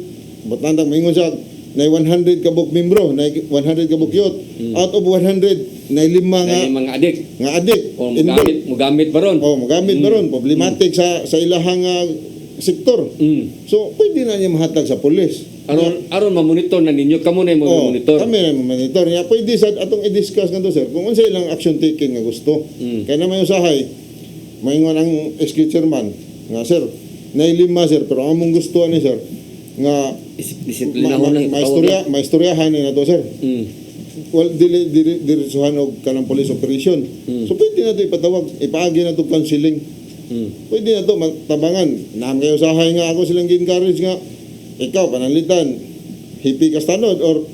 batandang maingon siya na 100 ka bok membro, na 100 ka bok youth. Out of 100 na 5 nga Kay mga adik adik. o Involved. mugamit ba ron? Oh, magamit ba ron problematic sa ilahang sektor. So pwede na niya mahatag sa pulis. Aron ma-monitor na ninyo, kamo na mo Oh, monitor. kami na monitor niya. Pwede sad atong i-discuss kanto sir kung unsa ilang action taking nga gusto. Kaya na may usahay maingon ang SK chairman nga sir, nailima sir pero among gusto ani sir nga Disiplinahon na maistoryahan ni nato sir. Well, diretsuhan og kanang police operation. So pwede na to ipatawag, ipaagi na to counseling. Pwede na to tabangan. Naam kayo usahay nga ako silang gi-encourage nga ikaw panalitan hippie ka stanod or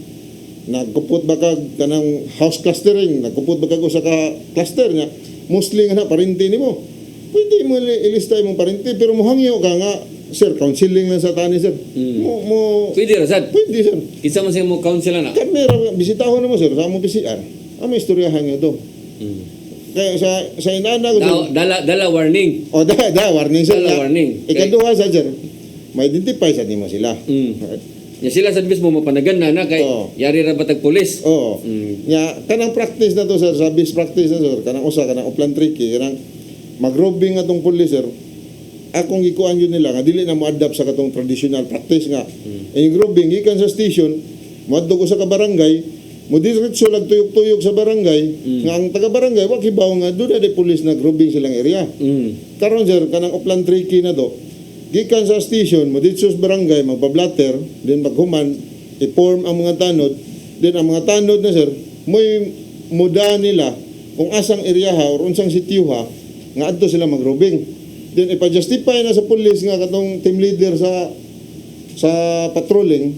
nagkupot ba ka kanang house clustering, nagkupot ba ka usa ka cluster nga mostly nga na parinti nimo. Pwede mo ilista imong parinti pero mohangyo ka nga sir counseling lang sa tani sir. Mo Pwede ra sad. pwede sir. Kinsa man siya mo counsel na. Kamera bisitahon na mo sir sa among PCR. Amo istoryahan nga to. Kaya sa inana ko sir. Dala warning. O warning sir. Dala warning. Ikaduha sa sir. Ma-identify sa nimo sila. Ya sila sad mismo mapanagan na kay Oo. yari ra batag pulis. Oo. Nya kanang practice na to sir, sa best practice na sir, kanang usa kanang upland tricky, kanang mag-robbing atong pulis sir. Akong gikuan yun nila nga dili na mo adapt sa katong traditional practice nga. Yung robbing gikan sa station, moadto ko sa ka barangay, mo diretso lag tuyok-tuyok sa barangay, nga ang taga barangay wa kibaw nga do na di pulis nag-robbing silang area. Karon sir kanang upland tricky na to. Gikan sa station, mo dito sa barangay, magpa-blatter, then maghuman, i-form ang mga tanod, then ang mga tanod na sir, may muda nila kung asang area or unsang sitiyuha, nga adto sila mag-robbing. Then ipa-justify na sa police nga katong team leader sa patrolling,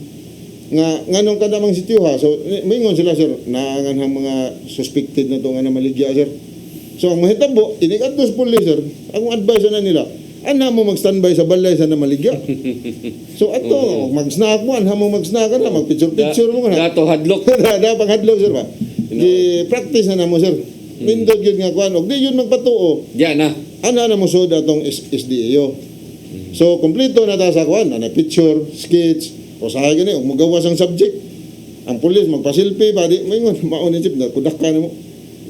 nga nganong kadamang sitiyuha. So, maingon sila sir, naangan ang mga suspected na to nga na maligya sir. So, ang mahitabo, inig adto sa police sir, akong advice na nila, ana mo mag-standby sa balay sa na maligya. So ato mag-snack mo, ana mo mag-snack na, mag-picture mo na. Dato hadlok. Da pang hadlok sir ba. Di practice na mo sir. Nindot gyud nga kuan og di yun magpatuo. Diyan na. Ana na mo sud atong SDAO. So kompleto na ta sa kuan, ana picture, sketch, o sa gani og magawas ang subject. Ang pulis magpa-selfie ba di maingon mauni chip na kudak ka mo.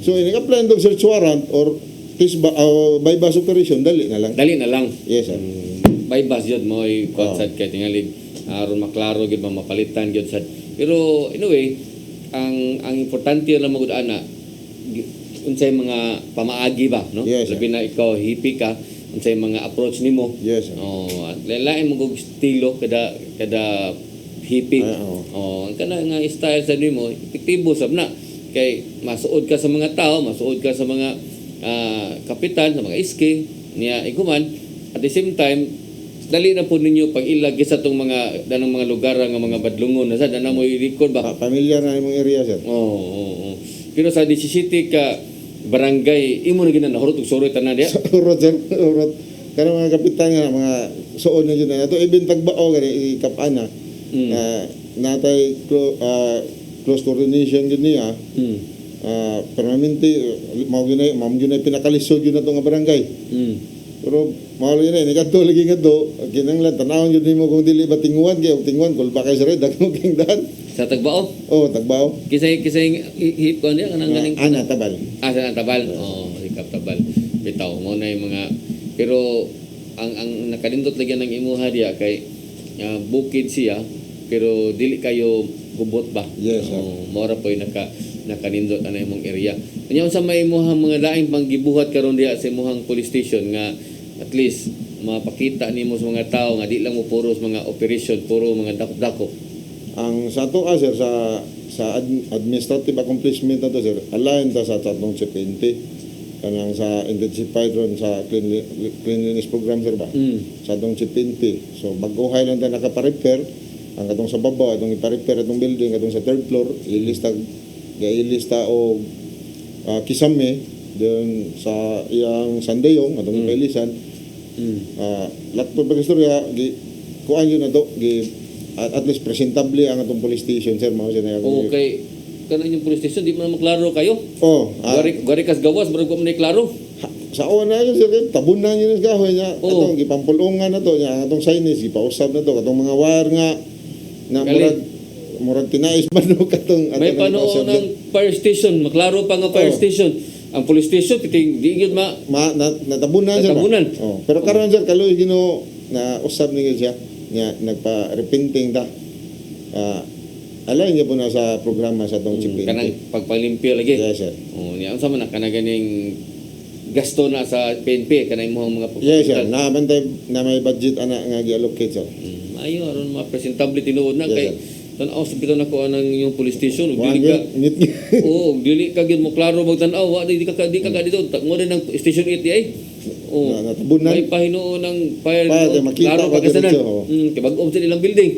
So ini-apply og search warrant or bypass operation, dali na lang. Dali na lang. Yes, sir. Bypass yun mo ay konsad kay tingalig aron maklaro gyud mapalitan gyud sad. Pero anyway, ang importante lang magud ana unsay mga pamaagi ba, no? Yes, sir. Labi na ikaw hippie ka, unsay mga approach nimo. Yes, sir. Oh, lain mo gug estilo kada hippie. Oh, kana nga style sa nimo, epektibo sab na kay masuod ka sa mga tao, masuod ka sa mga kapitan, sa mga iske niya iguman. At the same time, dali na po ninyo pag ilagi sa itong mga danang mga lugar nga mga badlungon na sa dana mo i-record ba? Familiar na imong area sir. Oo. Pero sa 17 ka barangay, imo na ginanahurot og soroy tanan diya. Urot sir, urot. Kana mga kapitan nga mga suod na jud na ato ibin tagbao gani ikapana. Natay close coordination jud niya. Permanente mao gyud pinakalisod gyud nato nga barangay. Pero mao yun ni kadto lagi ngadto kinanglan tanawon jud nimo kung dili ba tinguan kay tinguan kul ba kay sir dagno king daan. Sa Tagbao? Oh, Tagbao. Kisay hip ko niya kanang ganing Ana Tabal. sa Tabal. Oh, sikap Tabal. Bitaw mo na yung mga pero ang nakalindot lagi ng imuha diya kay bukid siya pero dili kayo gubot ba? Yes, sir. Mora po yung nakanindot ana imong area. Unya unsa may imuhang mga laing panggibuhat karon diya sa imuhang police station nga at least mapakita nimo sa mga tao nga di lang mo puro sa mga operation, puro mga dakop-dakop? Ang sa to sir sa administrative accomplishment na to sir, align ta sa tatong CPNP kanang sa intensified ron sa cleanliness program sir ba. Sa atong CPNP. So baguhay lang ta nakaparepair ang atong sa baba, atong iparepair atong building atong sa third floor, ilista o kisame doon sa iyang sandayong atong ipailisan. Lahat po pag-istorya kuan yun na to at least presentable ang atong police station sir mao siya na Okay. Kanang yung police station, di man maklaro kayo? Gari kas gawas, barag ko man klaro. Sa una yun sir, tabunan yun ang gahoy niya. Atong gipampulungan na to niya, atong signage, gipausab na to, katong mga wire nga na murag tinais man no katong may panoon ng fire station, maklaro pa nga fire station. Ang police station, di gyud natabunan sir. Natabunan. Pero karon sir, kaloy Ginoo na usab ni siya niya nagpa-repenting ta. Alay niya po na sa programa sa tong CPNP. Kanang pagpalimpyo lagi. Yes sir. Niya sa man kana ganing gasto na sa PNP kanang imong mga Yes sir. Naabantay na may budget ana nga gi-allocate sir. Ayo aron ma-presentable tinuod na Yes, kay sir. tan-aw sa bitan nako anang yung police station ug dili ka dili ka gyud mo klaro magtan-aw wa di ka dito mo din ang station 8 ay natabunan. may pahinuon ng fire makita klaro pa pagkasanan diretso. kay bag-om sa ilang building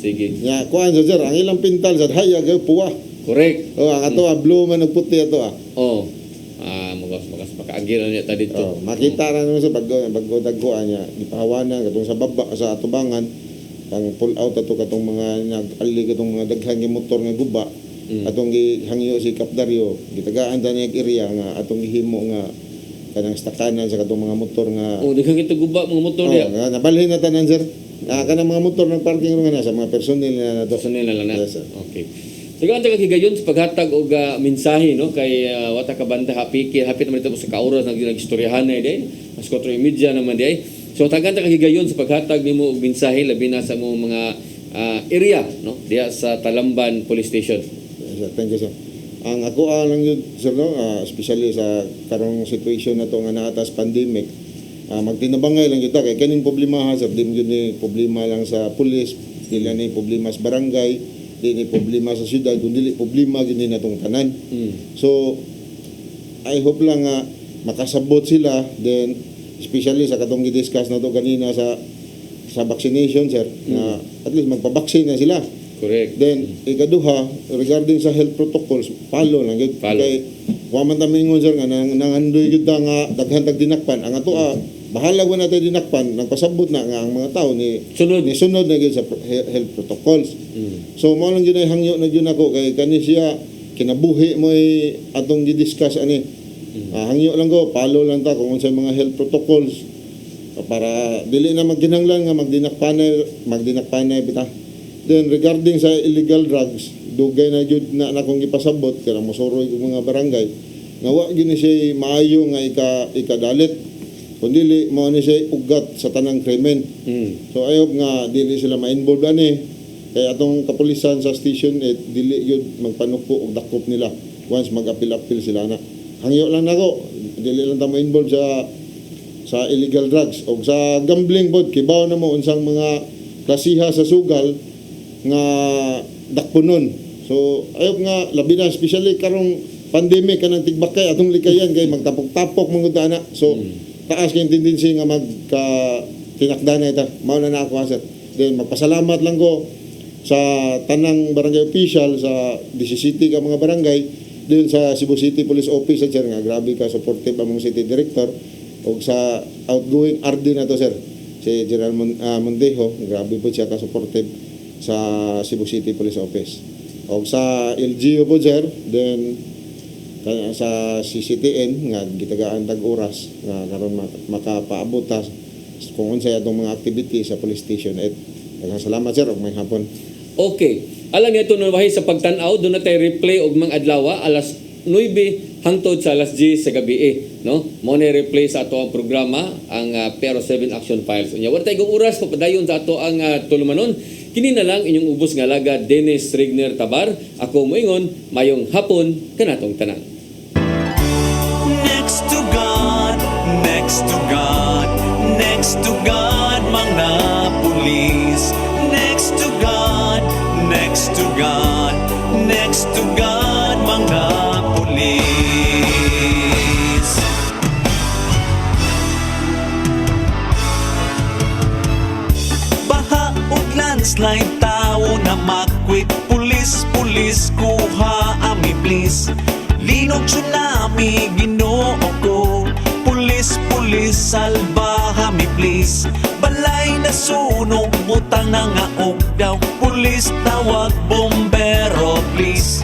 sige Nya kuan sir, ang ilang pintal sa hayag ay puwa. correct Ang ato blue man ug puti ato magas makaagil niya ta dito makita ra naman sa bago dagkoan niya gipahawanan katong sa baba sa atubangan ang pull out ato katong mga nag-ali katong mga daghang nga motor nga guba atong gihangyo si Kapdaryo gitagaan ta niya area nga atong gihimo nga kanang stakanan sa katong mga motor nga daghang ito guba mga motor niya nga nabalhin na tanan sir kanang mga motor ng parking ro nga na sa mga personnel na nato personel na lang na Yes, sir. okay Sigaan ta kahigayon sa paghatag og mensahe no kay wata ka banda hapit naman ito sa kauras nagistoryahan na day mas 4:30 naman day so tagan ta kahigayon sa paghatag nimo og mensahe labi na sa mo mga area no diya sa Talamban Police Station. Yes, sir. Thank you sir. Ang ako lang yun sir no especially sa karong situation na to nga naatas pandemic magtinabangay lang kita kay kaning problema ha sir di gyud ni problema lang sa police dili ni problema sa barangay di ni problema sa syudad kundi problema gini natong tanan. So I hope lang nga makasabot sila then especially sa katong gi-discuss na to kanina sa vaccination sir na at least magpa-vaccine na sila. Correct. Then ikaduha regarding sa health protocols follow lang gyud kay wa man ta mingon sir nga nangandoy gyud nga daghan tag dinakpan ang ato bahala wa natin dinakpan nagpasabot na nga ang mga tao ni sunod na gyud sa health protocols. So mao lang gyud ay hangyo na gyud ako kay kani siya kinabuhi mo atong gi-discuss ani. Hangyo lang ko follow lang ta kung unsay mga health protocols para dili na magginanglan nga magdinakpanay bita. Then regarding sa illegal drugs dugay na gyud na akong gipasabot kaya mosuroy og mga barangay nga wa gyud ni siya maayo nga ikadalit kundi mo ni siya ugat sa tanang krimen. So ayog nga dili sila ma-involve ani kay atong kapulisan sa station 8 dili gyud magpanuko og dakop nila once mag-apil sila na. Hangyo lang nako dili lang ta ma-involve sa illegal drugs o sa gambling pod kibaw na mo unsang mga klasiha sa sugal nga dakpunon. So ayog nga labi na especially karong pandemic kanang tigbakay atong likayan kay magtapok-tapok mangud ana. So taas kay tendency nga magka tinakdan ita mao na ako sir. Then magpasalamat lang ko sa tanang barangay official sa 17 ka mga barangay din sa Cebu City Police Office sir nga grabe ka supportive among city director o sa outgoing RD na to sir si General Mondejo grabe po siya ka supportive sa Cebu City Police Office o sa LGU po sir then sa CCTN nga gitagaan tag oras nga karon makapaabot ta kung unsay atong mga activity sa police station at salamat sir ug may hapon. Okay. Alam niyo ito nawahi sa pagtan-aw doon na tayo replay og mga adlaw alas 9 hangtod sa alas 10 sa gabi no mo na replay sa ato ang programa ang PRO7 Action Files. Unya wala tay oras papadayon sa ato ang tulumanon. Kini na lang inyong ubos nga laga Dennis Rigner Tabar. Ako moingon mayong hapon kanatong tanan. Next to God, next to God, next Next to God, mga pulis. Next to God, next to God, next to God, mga pulis. Baha ug landslide, tao na makwit. Pulis, pulis, kuha ami please. Linog tsunami, Ginoo ko. Pulis, pulis, salba kami please. Balay na sunog, butang na nga og daw. Pulis, tawag bombero please.